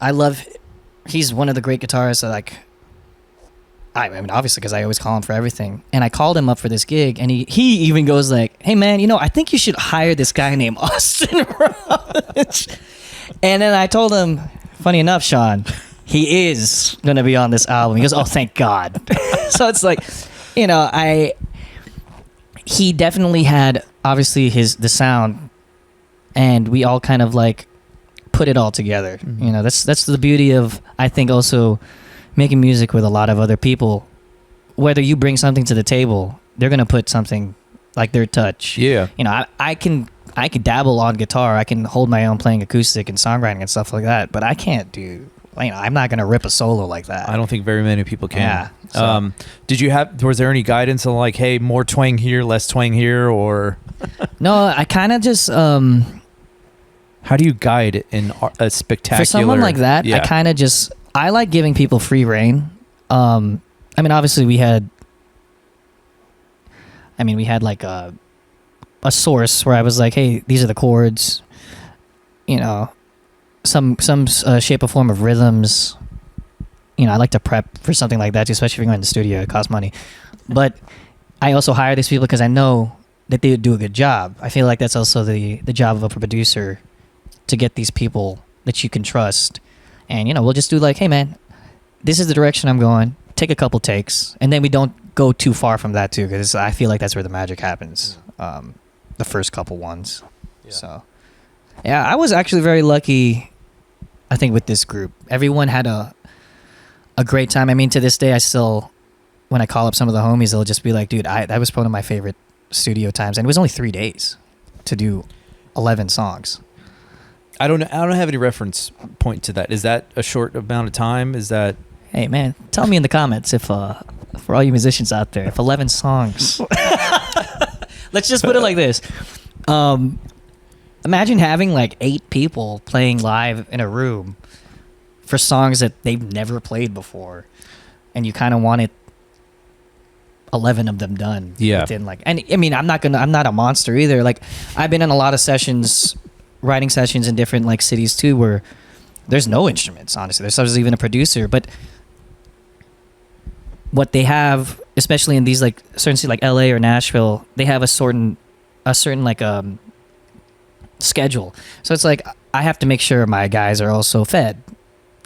he's one of the great guitarists that I mean, obviously, because I always call him for everything. And I called him up for this gig, and he even goes like, hey, man, you know, I think you should hire this guy named Austin Roach. And then I told him, funny enough, Sean, he is going to be on this album. He goes, oh, thank God. So it's like, you know, he definitely had, obviously, the sound, and we all kind of like put it all together. Mm-hmm. You know, that's the beauty of, I think, also making music with a lot of other people. Whether you bring something to the table, they're gonna put something like their touch. Yeah. You know, I can dabble on guitar. I can hold my own playing acoustic and songwriting and stuff like that. But I can't do. You know, I'm not gonna rip a solo like that. I don't think very many people can. Yeah. So. Was there any guidance on like, hey, more twang here, less twang here, or? No, I kind of just. How do you guide in a spectacular? For someone like that, yeah. I kind of just. I like giving people free reign. I mean, obviously we had like a source where I was like, hey, these are the chords, you know, some shape or form of rhythms. You know, I like to prep for something like that too, especially if you're going to the studio. It costs money. But I also hire these people because I know that they would do a good job. I feel like that's also the job of a producer, to get these people that you can trust. And, you know, we'll just do like, hey, man, this is the direction I'm going. Take a couple takes. And then we don't go too far from that, too, because I feel like that's where the magic happens, the first couple ones. Yeah. So, yeah, I was actually very lucky, I think, with this group. Everyone had a great time. I mean, to this day, I still, when I call up some of the homies, they'll just be like, dude, that was one of my favorite studio times. And it was only 3 days to do 11 songs. I don't have any reference point to that. Is that a short amount of time? Is that? Hey, man, tell me in the comments if, for all you musicians out there, if 11 songs. Let's just put it like this. Imagine having like 8 people playing live in a room for songs that they've never played before, and you kind of wanted 11 of them done. Yeah. Within and I mean, I'm not a monster either. Like, I've been in a lot of sessions. Writing sessions in different like cities too, where there's no instruments. Honestly, there's even a producer. But what they have, especially in these like certain cities like LA or Nashville, they have a certain like schedule. So it's like I have to make sure my guys are also fed.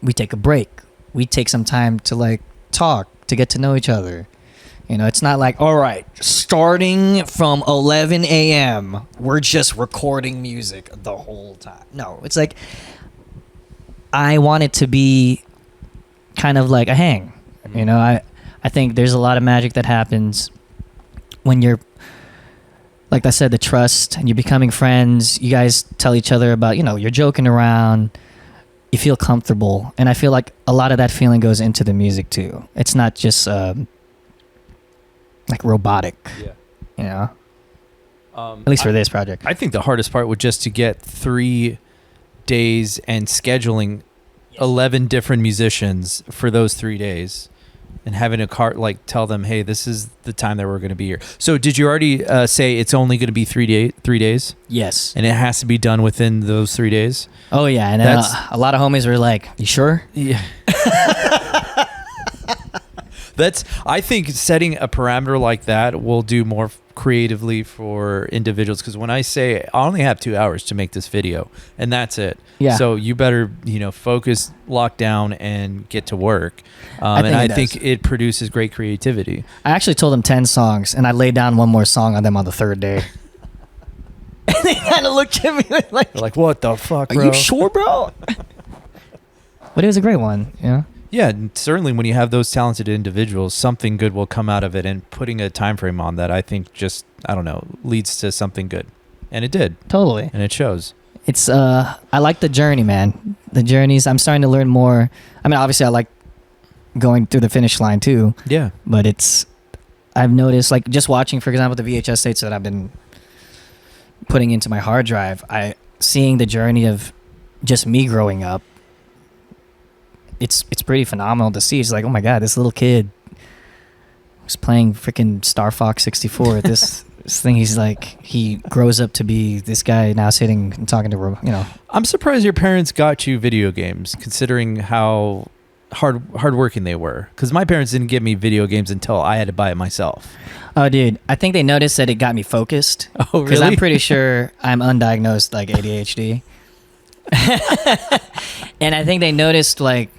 We take a break. We take some time to like talk, to get to know each other. You know, it's not like, all right, starting from 11 a.m., we're just recording music the whole time. No, it's like, I want it to be kind of like a hang. Mm-hmm. You know, I think there's a lot of magic that happens when you're, like I said, the trust, and you're becoming friends. You guys tell each other about, you know, you're joking around. You feel comfortable. And I feel like a lot of that feeling goes into the music too. It's not just... like robotic, you know. At least for this project. I think the hardest part would just to get 3 days and scheduling 11 different musicians for those 3 days, and having a cart like tell them, hey, this is the time that we're going to be here. So did you already say it's only going to be 3 days? Yes. And it has to be done within those 3 days? Oh yeah, and a lot of homies were like, you sure? Yeah. I think setting a parameter like that will do more creatively for individuals, because when I say I only have 2 hours to make this video and that's it, Yeah. so you better focus, lock down, and get to work. I think it produces great creativity. I actually told them 10 songs, and I laid down one more song on them on the third day. And they kind of looked at me like, They're like, what the fuck, are bro? you sure, bro? But it was a great one, Yeah, and certainly when you have those talented individuals, something good will come out of it, and putting a time frame on that, I think just, I don't know, leads to something good. And it did. Totally. And it shows. It's I like the journey, man. The journeys, I'm starting to learn more. I mean, obviously I like going through the finish line too, Yeah. but I've noticed, like, just watching, for example, the VHS tapes that I've been putting into my hard drive, seeing the journey of just me growing up, it's pretty phenomenal to see. It's like, oh my God, this little kid was playing freaking Star Fox 64 at this thing. He's like, he grows up to be this guy now sitting and talking to, I'm surprised your parents got you video games, considering how hardworking they were. Because my parents didn't give me video games until I had to buy it myself. Oh, dude, I think they noticed that it got me focused. Oh, really? Because I'm pretty sure I'm undiagnosed, like, ADHD. And I think they noticed, like,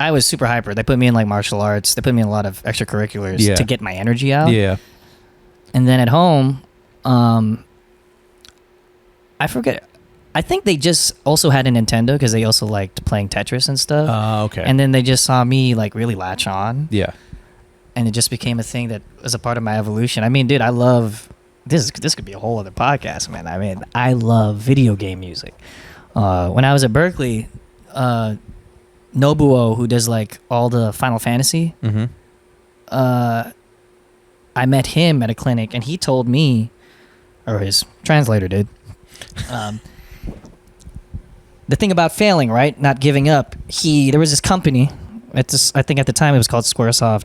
I was super hyper. They put me in, like, martial arts. They put me in a lot of extracurriculars to get my energy out. Yeah. And then at home, I forget. I think they just also had a Nintendo because they also liked playing Tetris and stuff. Okay. And then they just saw me, like, really latch on. Yeah. And it just became a thing that was a part of my evolution. I mean, dude, I love this. This could be a whole other podcast, man. I mean, I love video game music. When I was at Berklee, Nobuo, who does, like, all the Final Fantasy, Mm-hmm. I met him at a clinic, and he told me, or his translator did, the thing about failing, right? Not giving up. There was this company. I think at the time it was called Squaresoft.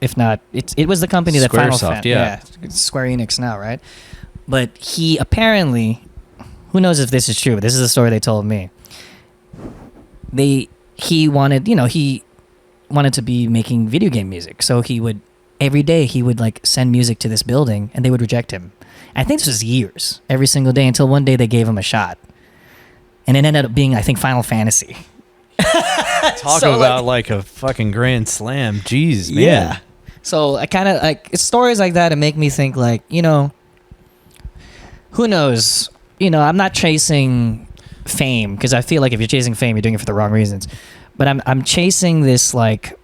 If not, it was the company that Final Squaresoft, Fantasy. It's Square Enix now, right? But he apparently, who knows if this is true? But this is the story they told me. He wanted to be making video game music, so every day he would, like, send music to this building, and they would reject him. I think this was years, every single day, until one day they gave him a shot, and it ended up being, I think, Final Fantasy. Talk So, about like a fucking grand slam. Jeez, man. Yeah. So I kind of like, it's stories like that that make me think, like, who knows? I'm not chasing fame, because I feel like if you're chasing fame, you're doing it for the wrong reasons. But I'm chasing this, like,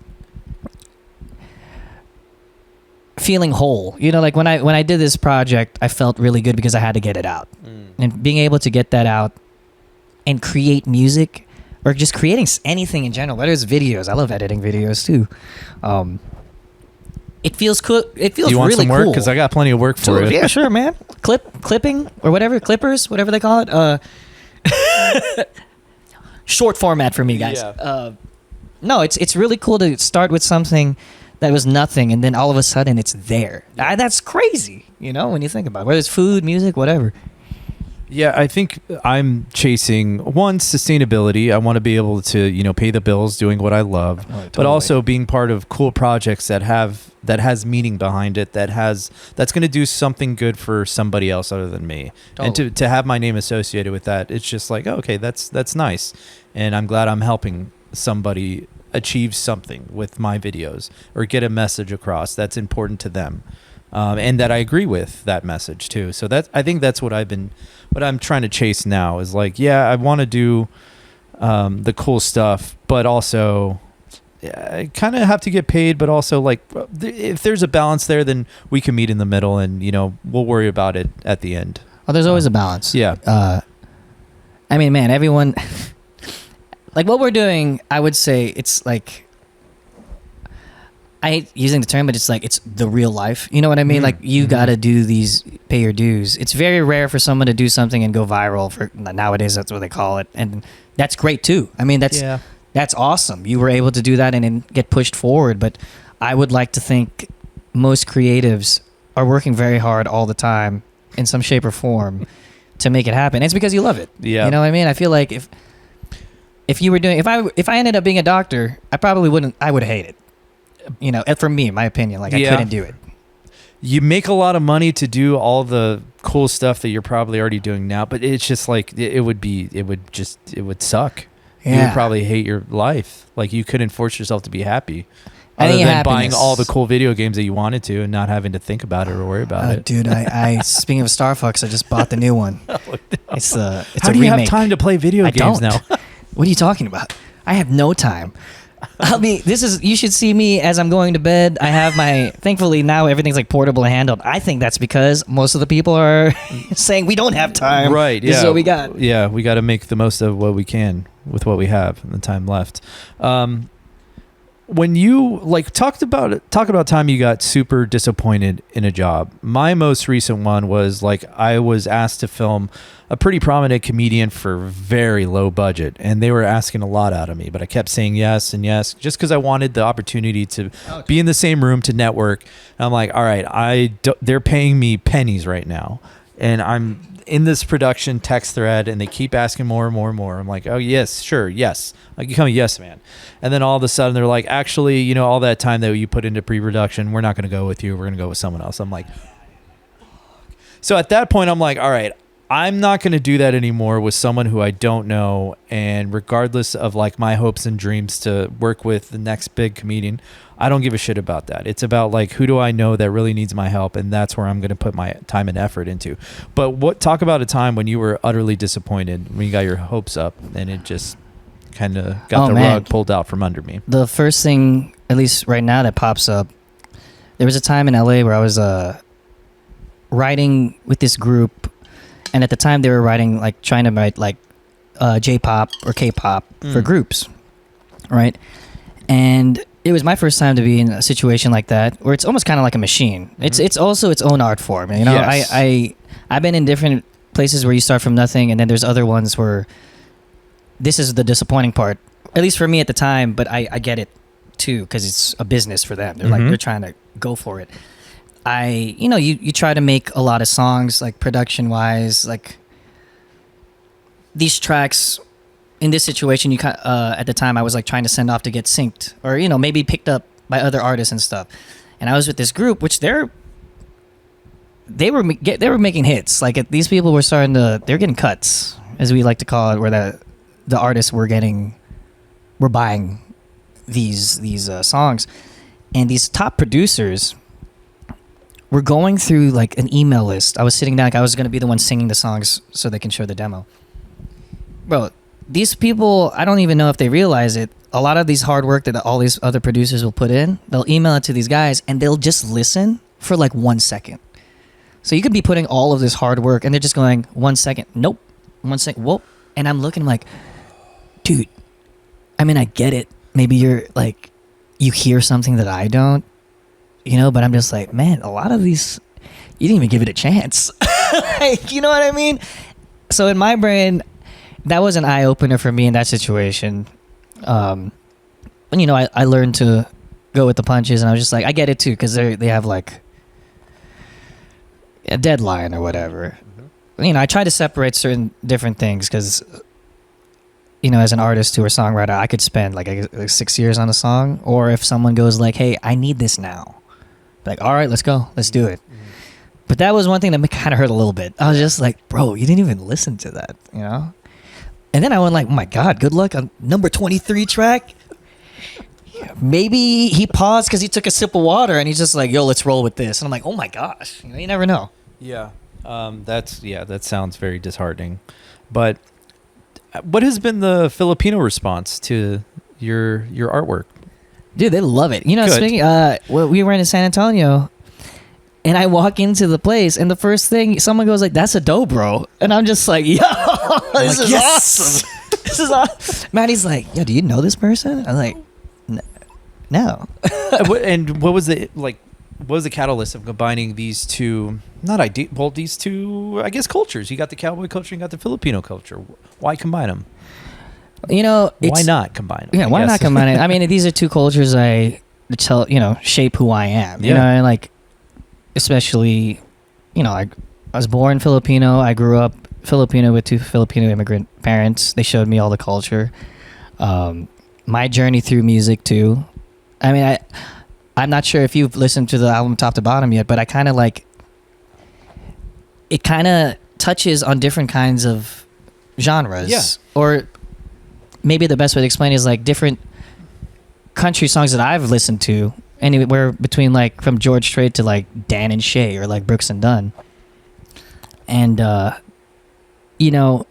feeling whole. Like when I did this project, I felt really good because I had to get it out, and being able to get that out and create music, or just creating anything in general, whether it's videos. I love editing videos too. It feels cool. It feels Do you want really some work? cool. Because I got plenty of work for it. Yeah, sure, man. Clipping or whatever, clippers, whatever they call it. Short format for me, guys. Yeah. No, it's really cool to start with something that was nothing, and then all of a sudden it's there. That's crazy, when you think about it. Whether it's food, music, whatever. Yeah, I think I'm chasing, one, sustainability. I want to be able to, pay the bills doing what I love, but also being part of cool projects that has meaning behind it, that's going to do something good for somebody else other than me. Totally. And to have my name associated with that, it's just like, okay, that's nice. And I'm glad I'm helping somebody achieve something with my videos or get a message across that's important to them. And that I agree with that message too. So I think that's what I'm trying to chase now is like, yeah, I want to do the cool stuff, but also I kind of have to get paid, but also, like, if there's a balance there, then we can meet in the middle, and we'll worry about it at the end. Oh, there's always a balance. Yeah. I mean, man, everyone, like, what we're doing, I would say it's like, I hate using the term, but it's like, it's the real life. You know what I mean? Like, you gotta pay your dues. It's very rare for someone to do something and go viral. For nowadays, that's what they call it, and that's great too. I mean, that's awesome. You were able to do that and then get pushed forward. But I would like to think most creatives are working very hard all the time in some shape or form to make it happen. It's because you love it. Yeah. You know what I mean? I feel like if you were doing, if I ended up being a doctor, I probably wouldn't. I would hate it. For me, my opinion, like, I couldn't do it. you make a lot of money to do all the cool stuff that you're probably already doing now, but it's just like it would suck. You would probably hate your life. Like you couldn't force yourself to be happy. Other than buying all the cool video games that you wanted to and not having to think about it or worry about it. Dude, I speaking of Star Fox, I just bought the new one. It's a How do you have time to play video games now? What are you talking about? I have no time. You should see me as I'm going to bed. I have thankfully now everything's like portable and handled. I think that's because most of the people are saying we don't have time. Right. This is what we got. Yeah. We got to make the most of what we can with what we have and the time left. When you talk about time you got super disappointed in a job. My most recent one was I was asked to film a pretty prominent comedian for very low budget, and they were asking a lot out of me, but I kept saying yes and yes just because I wanted the opportunity to be in the same room to network. And I'm like, all right, they're paying me pennies right now, and I'm in this production text thread, and they keep asking more and more and more. I'm like, oh yes, sure, yes. Like, you become a yes man. And then all of a sudden they're like, actually, all that time that you put into pre-production, we're not going to go with you. We're going to go with someone else. I'm like, so at that point, I'm like, all right, I'm not going to do that anymore with someone who I don't know. And regardless of my hopes and dreams to work with the next big comedian, I don't give a shit about that. It's about who do I know that really needs my help, and that's where I'm going to put my time and effort into. But talk about a time when you were utterly disappointed, when you got your hopes up and it just kind of got rug pulled out from under me. The first thing, at least right now, that pops up, there was a time in LA where I was writing with this group, and at the time they were writing trying to write J-pop or K-pop for groups, right? And it was my first time to be in a situation like that, where it's almost kind of like a machine. It's also its own art form. Yes. I've been in different places where you start from nothing, and then there's other ones where this is the disappointing part, at least for me at the time. But I get it too, because it's a business for them. They're they're trying to go for it. You try to make a lot of songs, production wise, these tracks. In this situation, at the time I was trying to send off to get synced, or maybe picked up by other artists and stuff. And I was with this group, which they were making hits. These people were they're getting cuts, as we like to call it, where the artists were buying these songs, and these top producers were going through an email list. I was sitting down, I was going to be the one singing the songs so they can show the demo, bro. These people, I don't even know if they realize it. A lot of these hard work that all these other producers will put in, they'll email it to these guys, and they'll just listen for 1 second. So you could be putting all of this hard work, and they're just going 1 second. Nope. 1 second. Whoop. And I'm looking dude, I get it. Maybe you're you hear something that I don't, but I'm just man, a lot of these, you didn't even give it a chance. You know what I mean? So in my brain, that was an eye-opener for me in that situation. And, I learned to go with the punches, and I was just I get it too, because they have a deadline or whatever. I try to separate certain different things, because, as an artist or a songwriter, I could spend 6 years on a song, or if someone goes hey, I need this now. All right, let's go. Let's do it. But that was one thing that kind of hurt a little bit. I was just bro, you didn't even listen to that, And then I went oh my God, good luck on number 23 track. Maybe he paused because he took a sip of water, and he's just yo, let's roll with this. And I'm oh my gosh, you never know. Yeah. That sounds very disheartening. But what has been the Filipino response to your artwork? Dude, they love it. Good. Speaking, we were in San Antonio, and I walk into the place, and the first thing someone goes that's Adobo, bro. And I'm just yo, this is yes! awesome. This is awesome. Maddie's yo, do you know this person? I'm no. And what was the catalyst of combining these two? These two, I guess, cultures. You got the cowboy culture, you got the Filipino culture. Why combine them? Why not combine them? Yeah, why not combine it? These are two cultures shape who I am. Especially, I was born Filipino. I grew up Filipino with two Filipino immigrant parents. They showed me all the culture. My journey through music too. I I'm not sure if you've listened to the album top to bottom yet, but I kind of like it. Kind of touches on different kinds of genres, Yeah. or maybe the best way to explain it is like different country songs that I've listened to, anywhere between like from George Strait to like Dan and Shay or like Brooks and Dunn, and you know,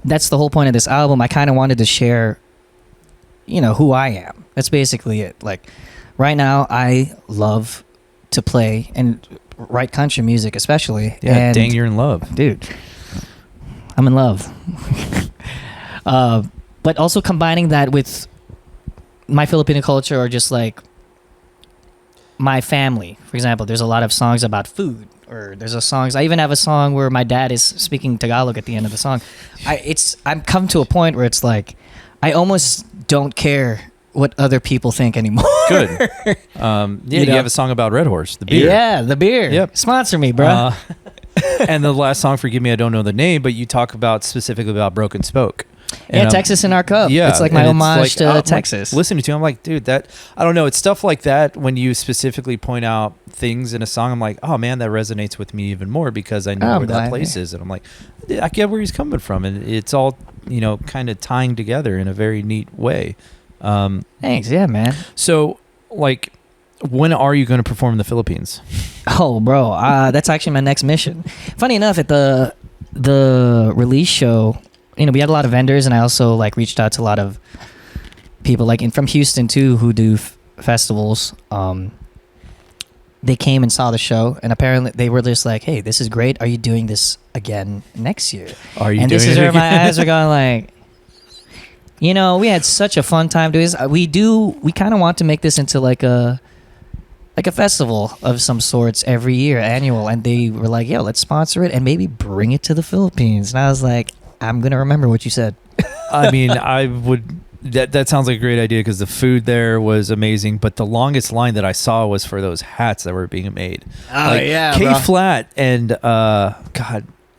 that's the whole point of this album. I kind of wanted to share, you know, who I am. That's basically it. Like right now, I love to play and write country music, especially. Yeah, and dang, you're in love, dude. I'm in love. But also combining that with my Filipino culture, or just like my family. For example, there's a lot of songs about food, or there's a songs. I even have a song where my dad is speaking Tagalog at the end of the song. I'm come to a point where it's like I almost don't care what other people think anymore. Good. You have a song about Red Horse, the beer. Yeah, the beer. Yep. Sponsor me, bro. And the last song, forgive me, I don't know the name, but you talk about specifically about Broken Spoke. Yeah, And, Texas in our cup. Yeah, it's like my and it's homage like, to I'm Texas. Like, listening to, I'm like, dude, that I don't know. It's stuff like that when you specifically point out things in a song. I'm like, oh man, that resonates with me even more because I know where that place is, and I'm like, I get where he's coming from, and it's all kind of tying together in a very neat way. Thanks, yeah, man. So, like, when are you going to perform in the Philippines? Oh, bro, that's actually my next mission. Funny enough, at the release show, we had a lot of vendors, and I also like reached out to a lot of people like from Houston too who do festivals. They came and saw the show, and apparently they were just like, "Hey, this is great. Are you doing this again next year?" Are you? And doing this is it where again? my eyes were going like. We had such a fun time doing this. We kind of want to make this into like a festival of some sorts every year, annual. And they were like, yo, let's sponsor it and maybe bring it to the Philippines. And I was like, I'm going to remember what you said. I mean, I would. That sounds like a great idea because the food there was amazing. But the longest line that I saw was for those hats that were being made. Oh, yeah, K bro. Flat and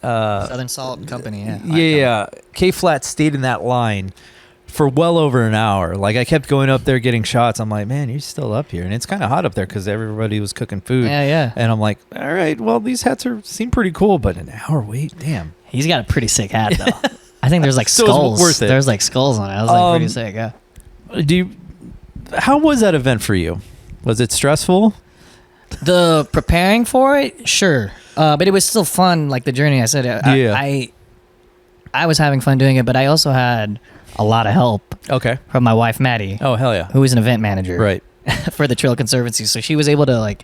Southern Salt Company, yeah. Yeah. K Flat stayed in that line for well over an hour. Like, I kept going up there getting shots. I'm like, man, you're still up here, and it's kind of hot up there because everybody was cooking food. Yeah. And I'm like, all right, well, these hats seem pretty cool, but an hour wait, damn. He's got a pretty sick hat, though. I think there's like So it's skulls. worth it. There's like skulls on it. I was like, pretty sick, yeah. How was that event for you? Was it stressful? The preparing for it, sure, but it was still fun. Like the journey, I said, I was having fun doing it, but I also had a lot of help Okay. from my wife Maddie, Oh, hell yeah. who is an event manager, Right. for the Trail Conservancy. So she was able to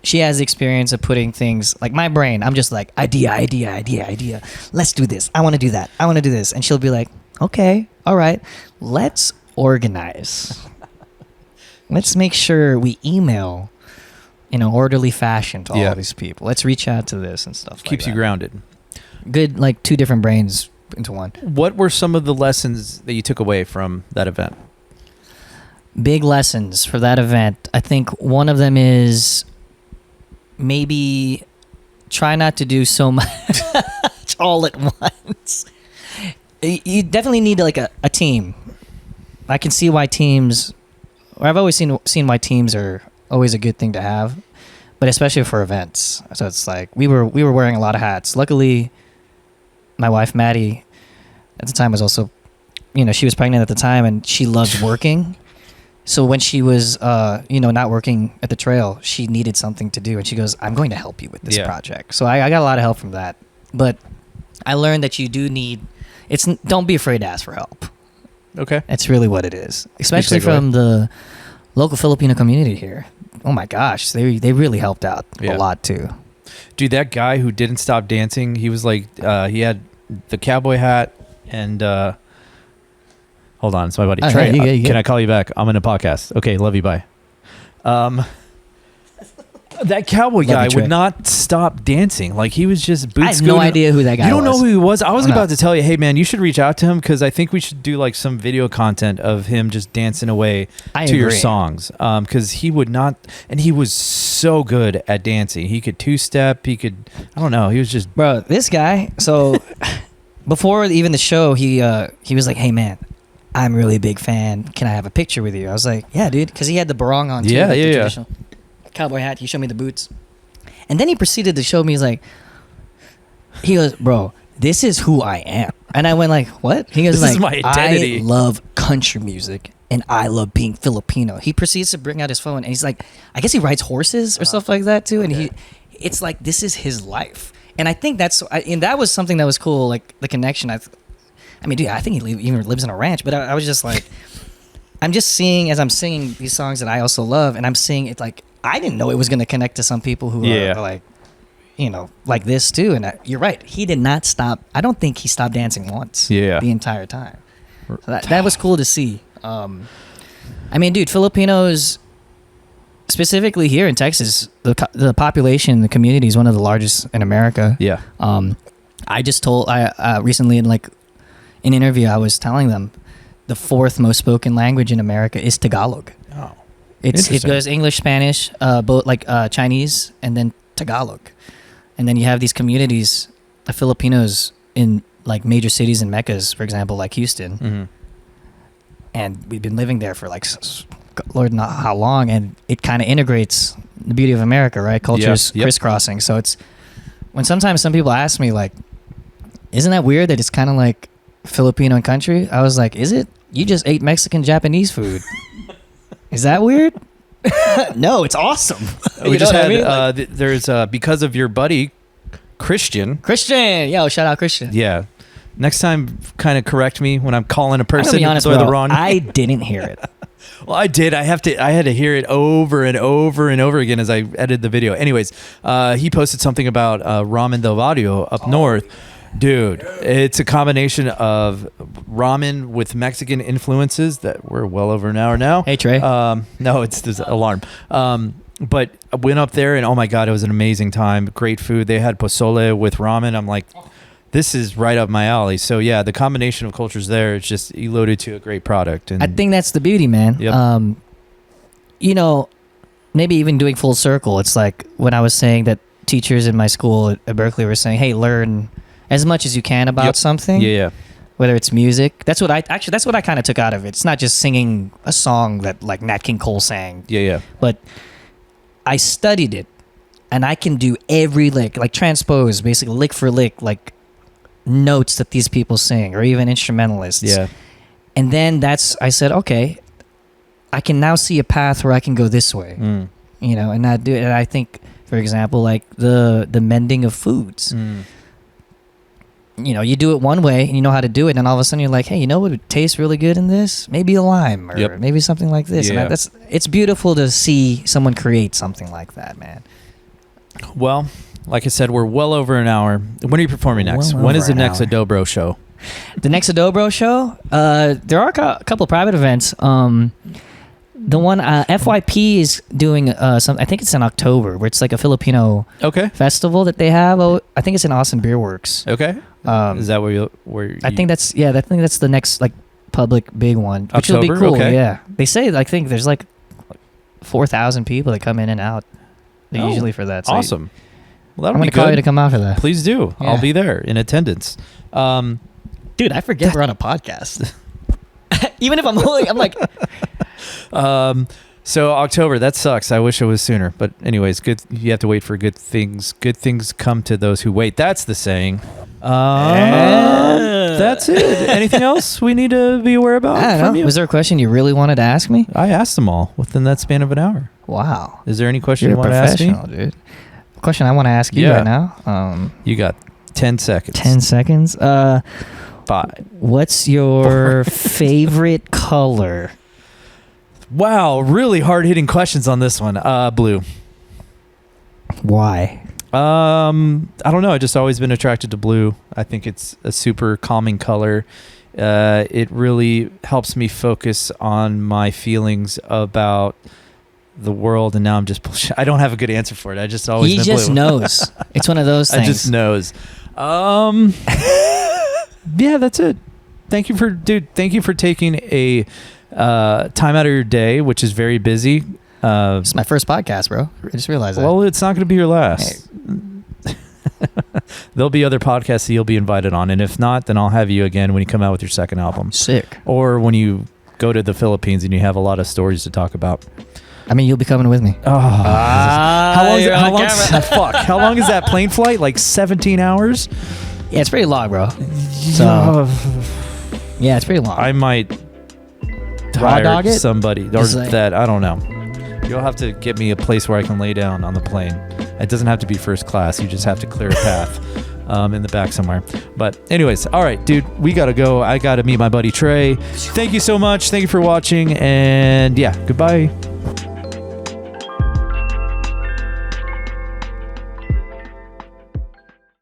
she has the experience of putting things like my brain. I'm just like idea. Let's do this. I want to do that. I want to do this, and she'll be like, okay, all right, let's organize. Let's make sure we email in an orderly fashion to all these people. Let's reach out to this and stuff. Keeps you grounded. Good, like two different brains into one. What were some of the lessons that you took away from that event? Big lessons for that event. I think one of them is maybe try not to do so much all at once. You definitely need like a team. I can see why teams, or I've always seen why teams are always a good thing to have, but especially for events. So it's like we were wearing a lot of hats. Luckily, my wife Maddie at the time was also, she was pregnant at the time, and she loves working. So when she was, not working at the trail, she needed something to do, and she goes, "I'm going to help you with this project." So I got a lot of help from that. But I learned that you do need. Don't be afraid to ask for help. Okay. That's really what it is, especially from the local Filipino community here. Oh my gosh, they really helped out a lot too. Dude, that guy who didn't stop dancing, he was like, he had the cowboy hat and. Hold on, it's my buddy Trey. You can I call you back? I'm in a podcast. Okay, love you. Bye. That cowboy guy would not stop dancing. Like, he was just boots. I have no idea who that guy was. You don't know who he was? I was about to tell you, hey man, you should reach out to him because I think we should do like some video content of him just dancing away to your songs. Because he would not, and he was so good at dancing. He could two-step. He could, I don't know. He was just, bro. This guy. So before even the show, he was like, "Hey man, I'm really a big fan. Can I have a picture with you? I was like, yeah, dude, because he had the barong on too, Yeah, like the yeah. traditional cowboy hat. He showed me the boots, and then he proceeded to show me. He goes, bro, this is who I am, and I went like, what? He goes, This is like, my identity. I love country music, and I love being Filipino. He proceeds to bring out his phone, and he's like, I guess he rides horses or stuff like that too, and it's like this is his life, and I think and that was something that was cool, like the connection. I mean, dude, I think he even lives in a ranch, but I was just like, I'm just seeing as I'm singing these songs that I also love, and I'm seeing it like, I didn't know it was going to connect to some people who are like, like this too. And you're right. He did not stop. I don't think he stopped dancing once the entire time. So that was cool to see. I mean, dude, Filipinos, specifically here in Texas, the population, the community is one of the largest in America. Yeah. I recently in like an interview, I was telling them the fourth most spoken language in America is Tagalog. Oh, it goes English, Spanish, both like Chinese, and then Tagalog, and then you have these communities of Filipinos in like major cities and meccas, for example, like Houston, Mm-hmm. and we've been living there for like Lord not how long, and it kind of integrates the beauty of America, right? Cultures crisscrossing. So it's when sometimes some people ask me like, isn't that weird that it's kind of like Filipino country? I was like, is it? You just ate Mexican Japanese food. Is that weird? No, it's awesome. We just had there's because of your buddy Christian. Yo, shout out Christian. Yeah. Next time, kind of correct me when I'm calling a person. Be honest, the bro, wrong. I didn't hear it. Well, I did. I had to hear it over and over and over again as I edited the video. Anyways, he posted something about ramen del barrio up north. Dude, it's a combination of ramen with Mexican influences that we're well over an hour now. Hey, Trey. No, it's this alarm. But I went up there and oh my God, it was an amazing time. Great food. They had pozole with ramen. I'm like, this is right up my alley. So yeah, the combination of cultures there, it's just eluded to a great product. And I think that's the beauty, man. Yep. Maybe even doing full circle. It's like when I was saying that teachers in my school at Berklee were saying, hey, learn as much as you can about something. Yeah. Whether it's music. That's what I kind of took out of it. It's not just singing a song that like Nat King Cole sang. Yeah. But I studied it and I can do every lick, like transpose, basically lick for lick, like notes that these people sing or even instrumentalists. Yeah. And then I said, okay, I can now see a path where I can go this way, and not do it. And I think, for example, like the mending of foods. You do it one way and you know how to do it, and all of a sudden you're like, hey, you know what would taste really good in this? Maybe a lime or maybe something like this. Yeah. And it's beautiful to see someone create something like that, man. Well, like I said, we're well over an hour. When are you performing next? When is the next Adobo show? The next Adobo show? There are a couple of private events. The one FYP is doing I think it's in October, where it's like a Filipino festival that they have. I think it's in Austin Beer Works. Okay. Is that where you I think that's the next like public big one, which will be cool. Okay. Yeah, they say I think there's like 4,000 people that come in and out usually for that. So awesome. Well, I'm gonna call you to come out for that. Please do. Yeah. I'll be there in attendance. Dude, I forget we're on a podcast. Even if I'm like. So October, that sucks. I wish it was sooner, but anyways, good. You have to wait for good things. Good things come to those who wait. That's the saying. That's it. Anything else we need to be aware about? I don't know. Was there a question you really wanted to ask me? I asked them all within that span of an hour. Wow. Is there any question You're you want to ask me? dude. Question I want to ask you right now. You got 10 seconds. 10 seconds. 5. What's your favorite color? Wow, really hard-hitting questions on this one. Blue. Why? I don't know. I've just always been attracted to blue. I think it's a super calming color. It really helps me focus on my feelings about the world, and now I'm just bullshit. I don't have a good answer for it. I just always been just blue. knows. It's one of those things. I just knows. Yeah, that's it. Thank you for taking a time out of your day, which is very busy. It's my first podcast, bro. I just realized that. Well, it's not going to be your last. Hey. There'll be other podcasts that you'll be invited on, and if not, then I'll have you again when you come out with your second album. Sick. Or when you go to the Philippines and you have a lot of stories to talk about. I mean, you'll be coming with me. Oh, how long? you're on camera. Fuck. How long is that plane flight? Like 17 hours? Yeah, it's pretty long, bro. So, yeah, it's pretty long. I might Raw dog hire it? somebody or It's like- that. I don't know. You'll have to get me a place where I can lay down on the plane. It doesn't have to be first class. You just have to clear a path in the back somewhere. But anyways, all right, dude, we got to go. I got to meet my buddy Trey. Thank you so much. Thank you for watching. And yeah, goodbye.